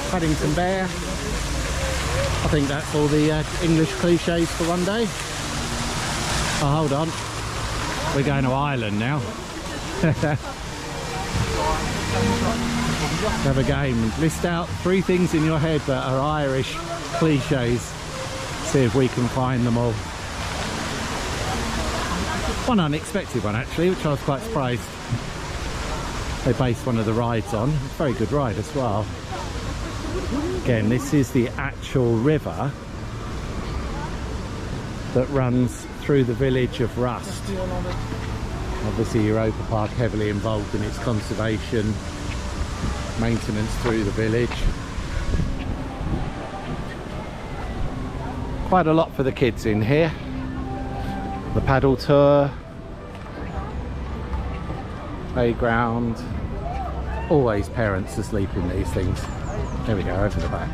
S1: Paddington Bear. I think that's all the English cliches for one day. Oh, hold on. We're going to Ireland now. Have a game. List out 3 things in your head that are Irish cliches. See if we can find them all. One unexpected one actually, which I was quite surprised they based one of the rides on. Very good ride as well. Again, this is the actual river that runs through the village of Rust. Obviously Europa Park heavily involved in its conservation, maintenance through the village. Quite a lot for the kids in here. The paddle tour, playground. Always parents asleep in these things. There we go, over the back.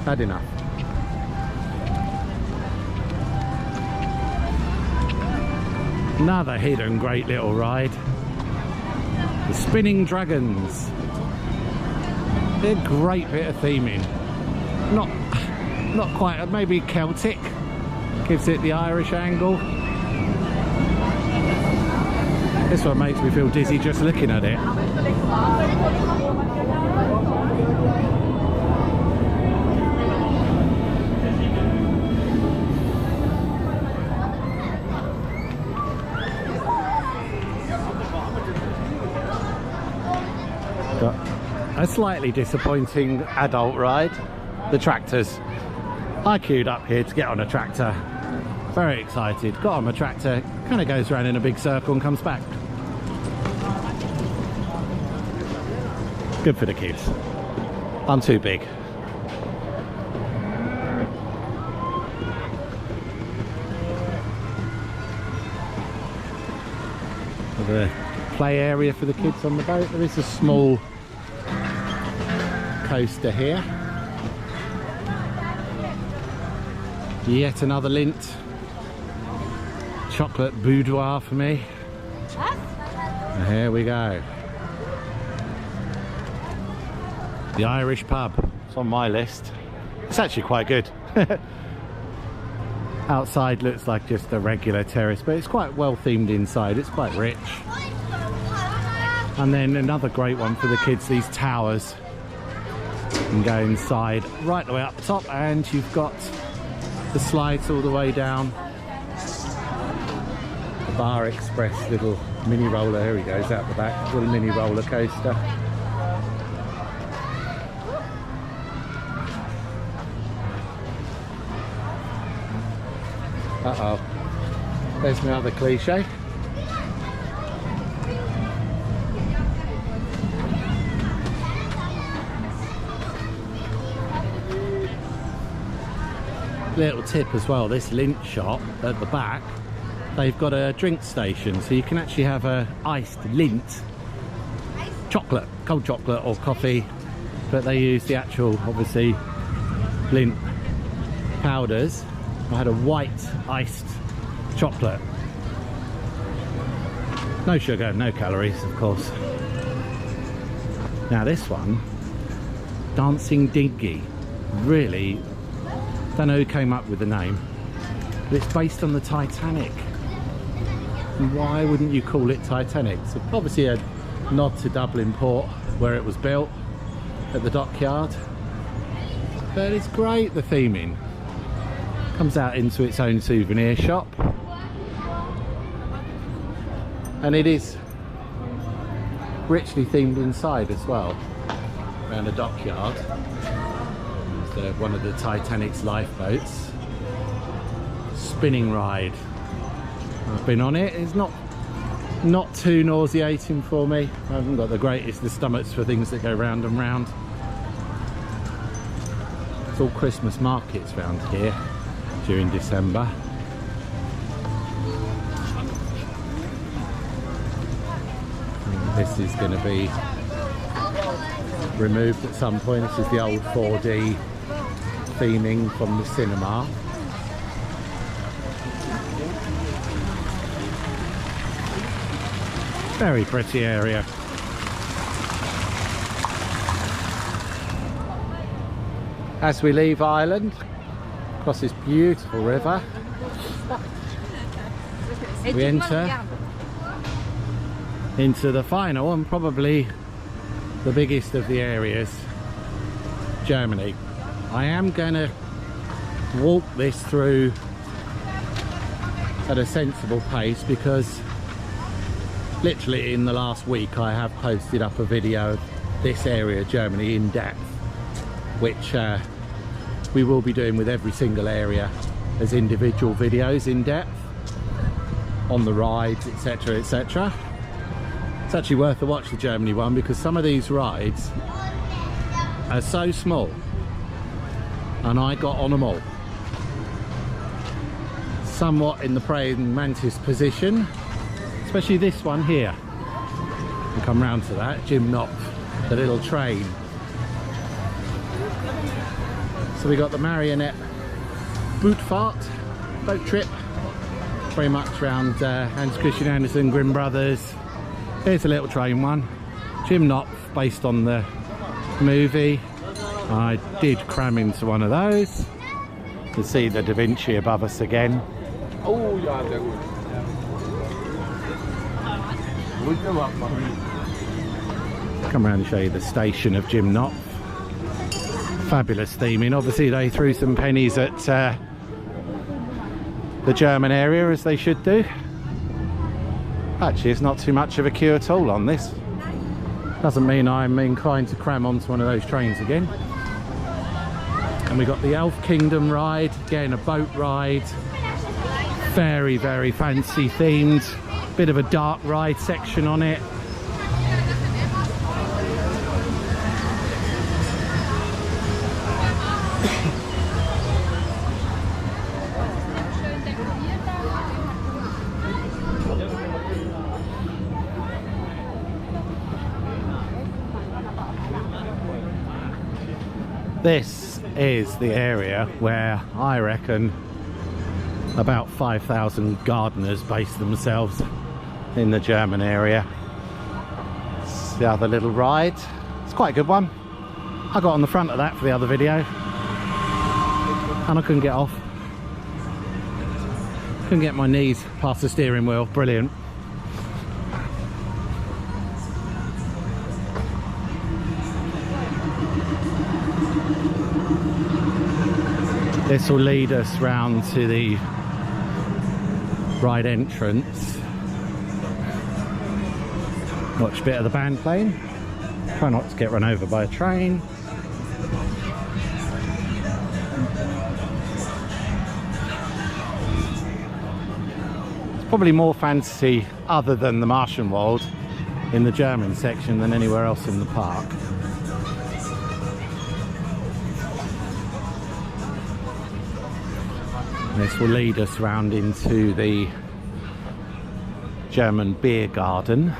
S1: Had enough. Another hidden great little ride. The Spinning Dragons. They're a great bit of theming. Not quite, maybe Celtic. Gives it the Irish angle. This one makes me feel dizzy just looking at it. Got a slightly disappointing adult ride, the tractors. I queued up here to get on a tractor. Very excited, got on my tractor, kind of goes around in a big circle and comes back. Good for the kids. I'm too big. The play area for the kids on the boat. There is a small coaster here. Yet another Lindt chocolate boudoir for me. And here we go. The Irish pub. It's on my list. It's actually quite good. Outside looks like just a regular terrace, but it's quite well themed inside. It's quite rich. And then another great one for the kids, these towers. You can go inside right the way up the top and you've got the slides all the way down. The Bar Express little mini roller, here he goes out the back, little mini roller coaster. Uh-oh, there's my other cliche. Little tip as well, this Lindt shop at the back, they've got a drink station, so you can actually have a iced Lindt chocolate, cold chocolate or coffee, but they use the actual, obviously, Lindt powders. I had a white iced chocolate. No sugar, no calories, of course. Now this one, Dancing Dinghy, really, don't know who came up with the name, but it's based on the Titanic. And why wouldn't you call it Titanic? So obviously a nod to Dublin Port, where it was built, at the dockyard. But it's great, the theming. Comes out into its own souvenir shop. And it is richly themed inside as well, around a dockyard. It's one of the Titanic's lifeboats. Spinning ride. I've been on it. It's not too nauseating for me. I haven't got the greatest of stomachs for things that go round and round. It's all Christmas markets around here during December. This is going to be removed at some point. This is the old 4D theming from the cinema. Very pretty area. As we leave Ireland, across this beautiful river, we enter into the final and probably the biggest of the areas, Germany. I am going to walk this through at a sensible pace because literally in the last week I have posted up a video of this area of Germany in depth, which we will be doing with every single area as individual videos in depth on the rides, etc, etc. It's actually worth a watch, the Germany one, because some of these rides are so small and I got on them all. Somewhat in the praying mantis position, especially this one here. We'll come round to that, Jim Knopf, the little train. So we got the marionette boot trip, very much around Hans Christian Andersen, Grimm Brothers. Here's a little train one, Jim Knopf, based on the movie. I did cram into one of those to see the Da Vinci above us again.
S3: Oh, yeah, sehr gut.
S1: Come around and show you the station of Jim Knopf. Fabulous theming. Obviously they threw some pennies at the German area, as they should do. Actually, it's not too much of a queue at all on this. Doesn't mean I'm inclined to cram onto one of those trains again. And we got the Elf Kingdom ride, again a boat ride. Very, very fancy themed. Bit of a dark ride section on it. This is the area where I reckon about 5,000 gardeners base themselves in the German area. It's the other little ride. It's quite a good one. I got on the front of that for the other video and I couldn't get off. Couldn't get my knees past the steering wheel. Brilliant. This will lead us round to the ride entrance. Watch a bit of the band playing. Try not to get run over by a train. It's probably more fantasy, other than the Martian-Wald, in the German section than anywhere else in the park. This will lead us round into the German beer garden.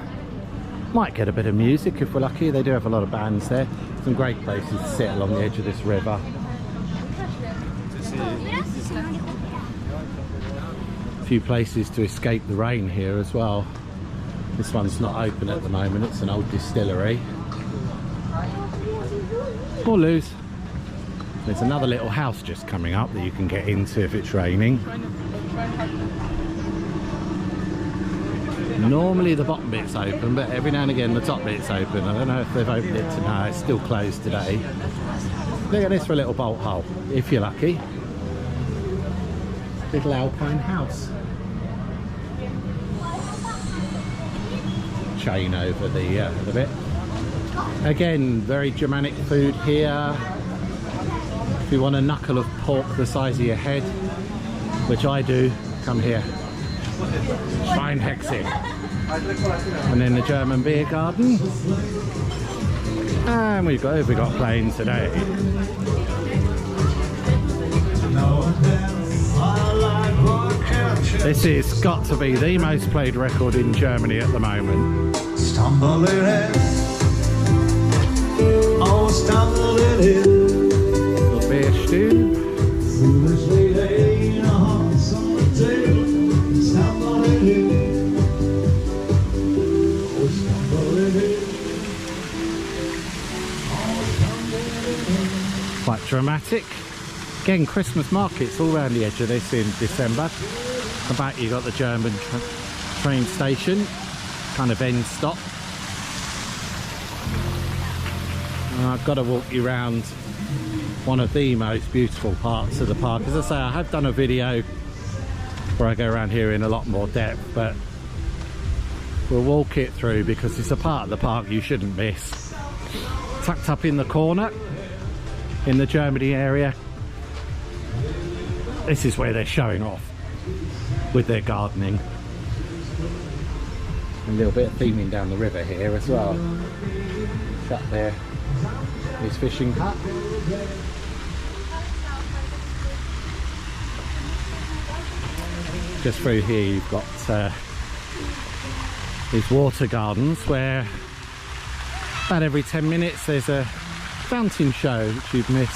S1: Might get a bit of music if we're lucky. They do have a lot of bands there. Some great places to sit along the edge of this river. A few places to escape the rain here as well. This one's not open at the moment, it's an old distillery. Or lose. There's another little house just coming up that you can get into if it's raining. Normally the bottom bit's open, but every now and again the top bit's open. I don't know if they've opened it tonight, it's still closed today. Look at this for a little bolt hole, if you're lucky. Little alpine house. Chain over the bit. Again, very Germanic food here. If you want a knuckle of pork the size of your head, which I do, come here. Schweinhexe. And then the German beer garden. And we've got planes today. This has got to be the most played record in Germany at the moment.
S4: Stumbling in, oh stumbling in,
S1: Little beer stew.
S4: foolishly laying a heart on the table. Stumbling in, oh stumbling in.
S1: Quite dramatic. Again, Christmas markets all around the edge of this in December. And back you got the German train station, kind of end stop. And I've got to walk you around one of the most beautiful parts of the park. As I say, I have done a video where I go around here in a lot more depth, but we'll walk it through because it's a part of the park you shouldn't miss. Tucked up in the corner in the Germany area, this is where they're showing off with their gardening. A little bit of theming down the river here as well. Up there is fishing hut. Just through here you've got these water gardens where about every 10 minutes there's a fountain show which you'd miss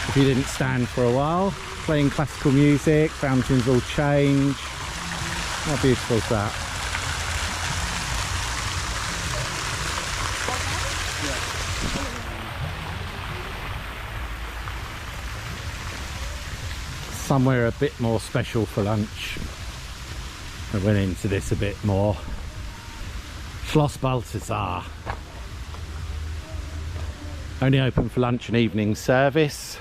S1: if you didn't stand for a while. Playing classical music, fountains all change. How beautiful is that? Somewhere a bit more special for lunch. I went into this a bit more. Schloss Balthasar. Only open for lunch and evening service.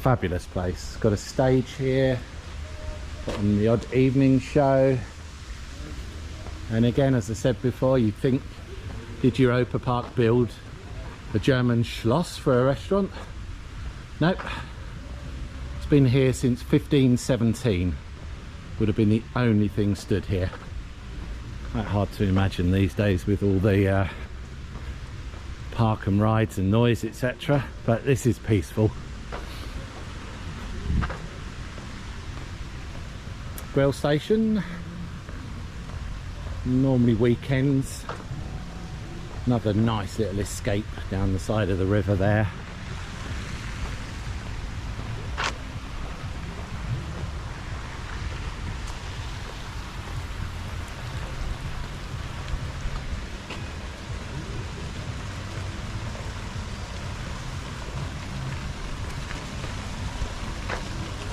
S1: Fabulous place. Got a stage here. Got on the odd evening show. And again, as I said before, you'd think, did Europa Park build a German Schloss for a restaurant? Nope. It's been here since 1517. Would have been the only thing stood here. Quite hard to imagine these days with all the park and rides and noise, etc. But this is peaceful. Rail station. Normally weekends. Another nice little escape down the side of the river there.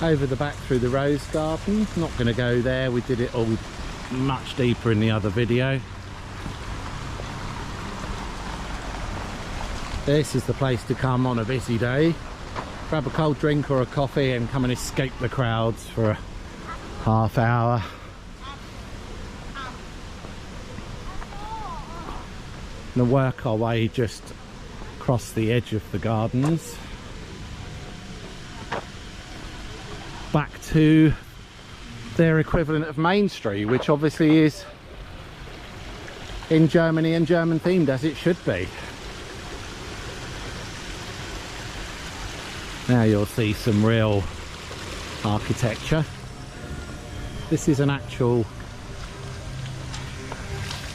S1: Over the back through the rose garden. Not going to go there, we did it all much deeper in the other video. This is the place to come on a busy day. Grab a cold drink or a coffee and come and escape the crowds for a half hour. And work our way just across the edge of the gardens. Back to their equivalent of Main Street, which obviously is in Germany and German themed as it should be. Now you'll see some real architecture. This is an actual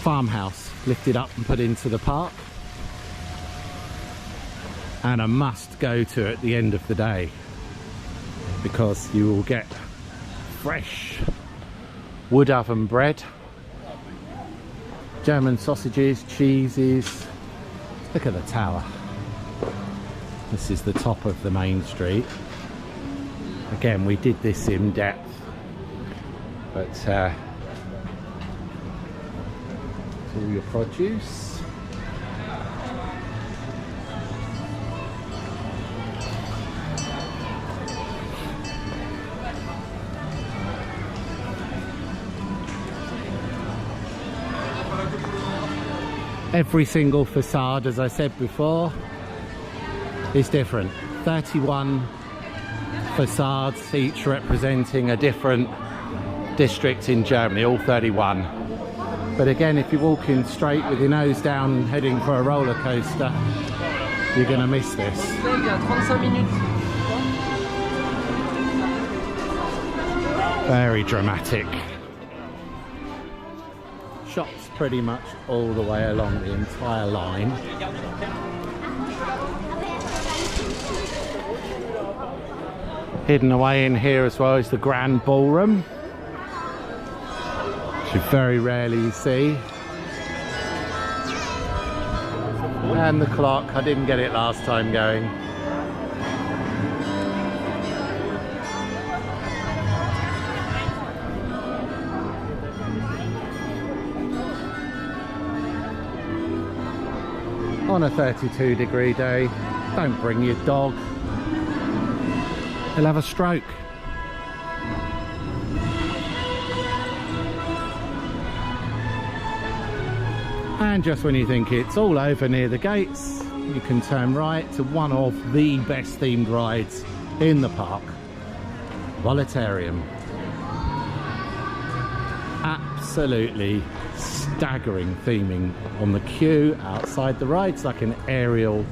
S1: farmhouse lifted up and put into the park, and a must go to at the end of the day, because you will get fresh wood oven bread, German sausages, cheeses. Look at the tower. This is the top of the main street. Again, we did this in depth, but it's all your produce. Every single facade, as I said before, is different. 31 facades, each representing a different district in Germany, all 31. But again, if you're walking straight with your nose down heading for a roller coaster, you're going to miss this. Very dramatic. Shops pretty much all the way along the entire line. Hidden away in here as well is the Grand Ballroom, which you very rarely see. And the clock, I didn't get it last time going. On a 32-degree day, don't bring your dog. He'll have a stroke. And just when you think it's all over near the gates, you can turn right to one of the best themed rides in the park, Voletarium. Absolutely staggering theming on the queue outside the rides, like an aerial,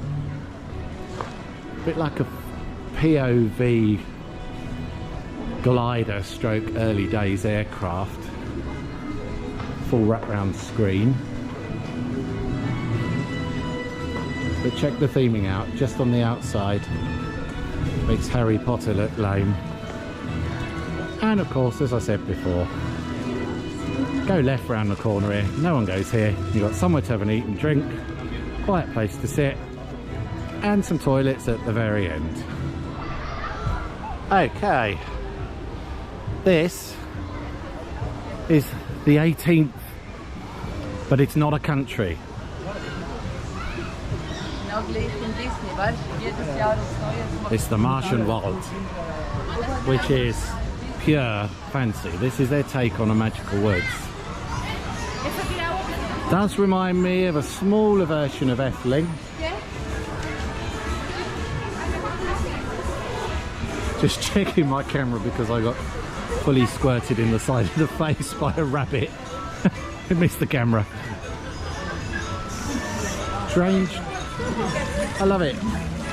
S1: a bit like a POV glider stroke early days aircraft, full wraparound screen. But check the theming out just on the outside, makes Harry Potter look lame. And of course, as I said before, go left round the corner here, no one goes here. You've got somewhere to have an eat and drink, quiet place to sit, and some toilets at the very end. Okay, this is the 18th, but it's not a country. It's the Martian Vault, which is pure fancy. This is their take on a magical woods. Does remind me of a smaller version of Effling. Just checking my camera because I got fully squirted in the side of the face by a rabbit. I missed the camera. Strange. I love it.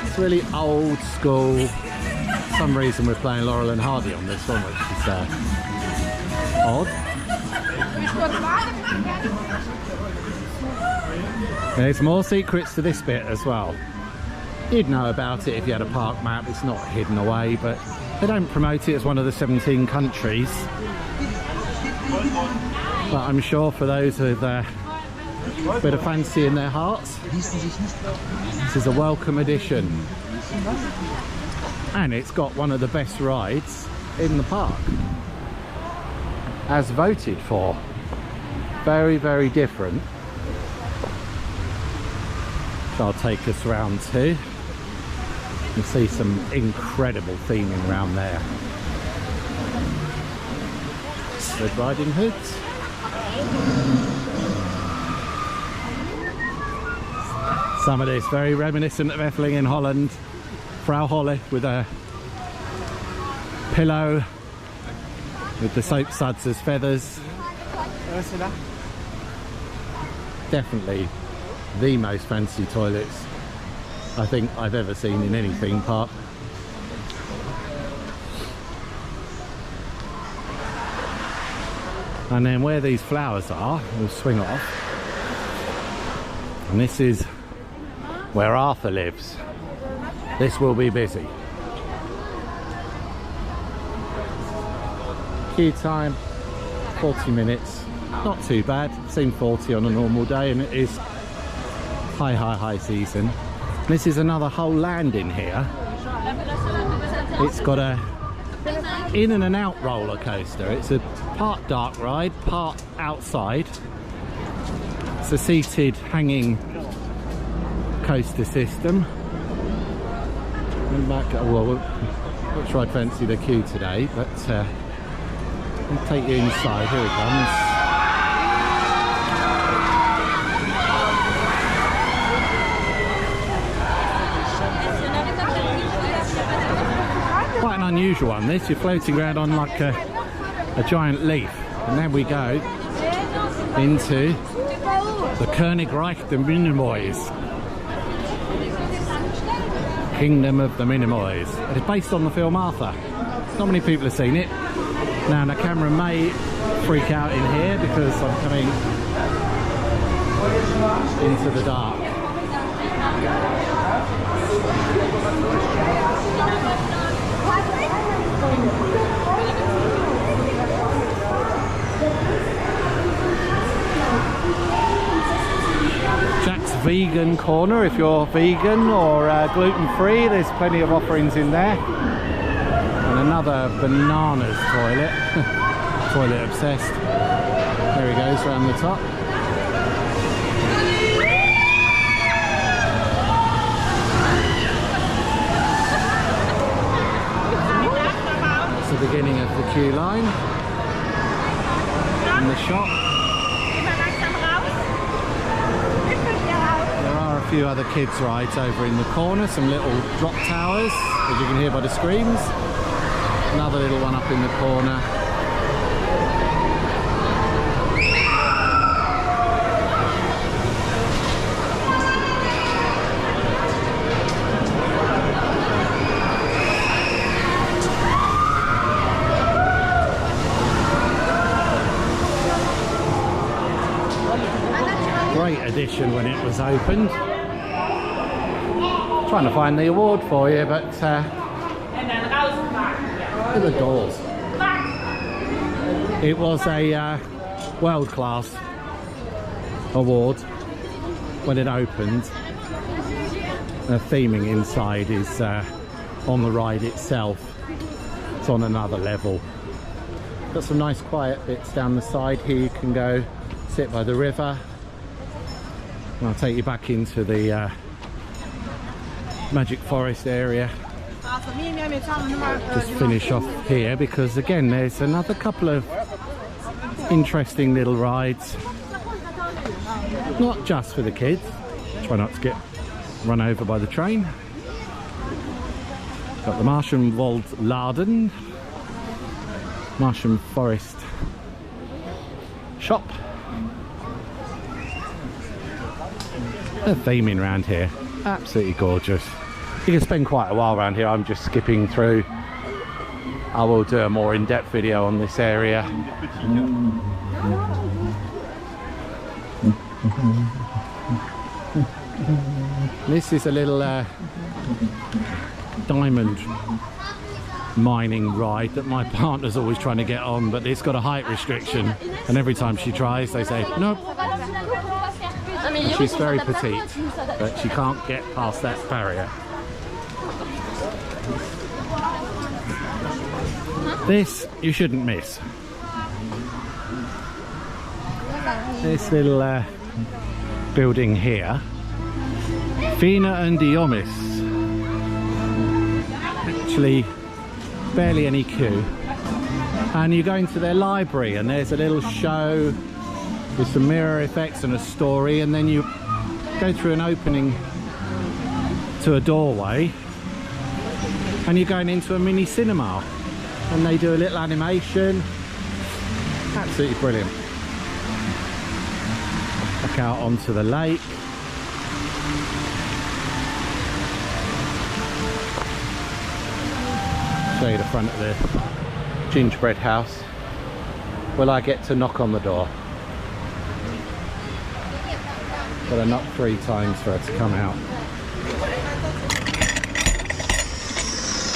S1: It's really old school. For some reason we're playing Laurel and Hardy on this one, which is odd. There's more secrets to this bit as well. You'd know about it if you had a park map. It's not hidden away, but they don't promote it as one of the 17 countries. But I'm sure for those with a bit of fancy in their hearts, this is a welcome addition. And it's got one of the best rides in the park, as voted for. Very, very different. So I'll take us around too. You can see some incredible theming around there. Red Riding Hoods. Some of this very reminiscent of Effling in Holland. Frau Holle with a pillow with the soap suds as feathers. Definitely the most fancy toilets I think I've ever seen in any theme park. And then where these flowers are, we'll swing off. And this is where Arthur lives. This will be busy. Queue time 40 minutes, not too bad. I've seen 40 on a normal day, and it is high season. This is another whole landing here. It's got a in and out roller coaster. It's a part dark ride, part outside. It's a seated hanging coaster system. And back, well, not sure I'd fancy the queue today, but I'll take you inside. Here it comes. Quite an unusual one, this. You're floating around on like a giant leaf. And then we go into the Königreich der Minimoys. Kingdom of the Minimoys. It is based on the film Arthur. Not many people have seen it. Now the camera may freak out in here because I'm coming into the dark. Jack's Vegan Corner, if you're vegan or gluten-free, there's plenty of offerings in there. And another bananas toilet. Toilet obsessed. There he goes around the top. That's the beginning of the queue line. And the shop. A few other kids rides over in the corner, some little drop towers, as you can hear by the screams. Another little one up in the corner. Great addition when it was opened. Trying to find the award for you, but look at the doors. It was a world-class award when it opened. The theming inside is on the ride itself. It's on another level. Got some nice quiet bits down the side here. You can go sit by the river. And I'll take you back into the Magic Forest area. Just finish off here because again there's another couple of interesting little rides, not just for the kids. Try not to get run over by the train. Got the Marschenwald Laden, Marschen Forest shop. The theming around here, absolutely gorgeous. You can spend quite a while around here. I'm just skipping through. I will do a more in-depth video on this area. This is a little diamond mining ride that my partner's always trying to get on, but it's got a height restriction, and every time she tries they say nope. She's very petite, but she can't get past that barrier. This you shouldn't miss. This little building here, Fina and Diomis. Actually barely any queue, and you go into their library and there's a little show with some mirror effects and a story, and then you go through an opening to a doorway and you're going into a mini cinema, and they do a little animation. Absolutely brilliant. Back out onto the lake. Show you the front of the gingerbread house. Will I get to knock on the door? Got to knock 3 times for her to come out.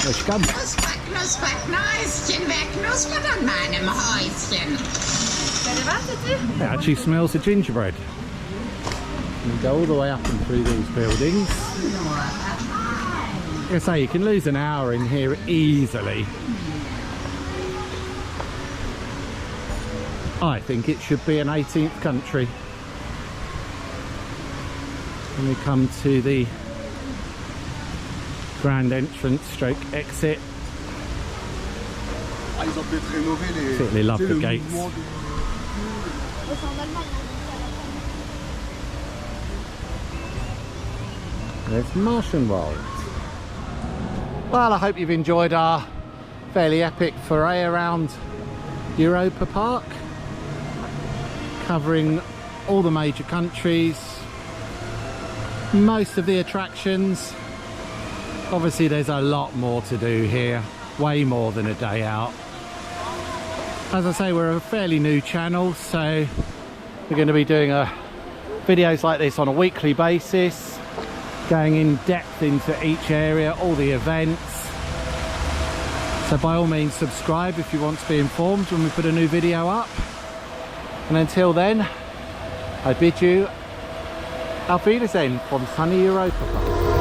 S1: There she comes.
S5: Knusper, Knusper, Knäuschen, wer knuspert an meinem Häuschen?
S1: It actually smells of gingerbread. You go all the way up and through these buildings. Like I say, you can lose an hour in here easily. I think it should be an 18th country. When we come to the grand entrance stroke exit. Particularly love the gates. There's Martian World. Well, I hope you've enjoyed our fairly epic foray around Europa Park, covering all the major countries, most of the attractions. Obviously there's a lot more to do here, way more than a day out. As I say, we're a fairly new channel, so we're going to be doing videos like this on a weekly basis, going in depth into each area, all the events. So by all means subscribe if you want to be informed when we put a new video up. And until then, I bid you auf Wiedersehen from sunny Europa Park.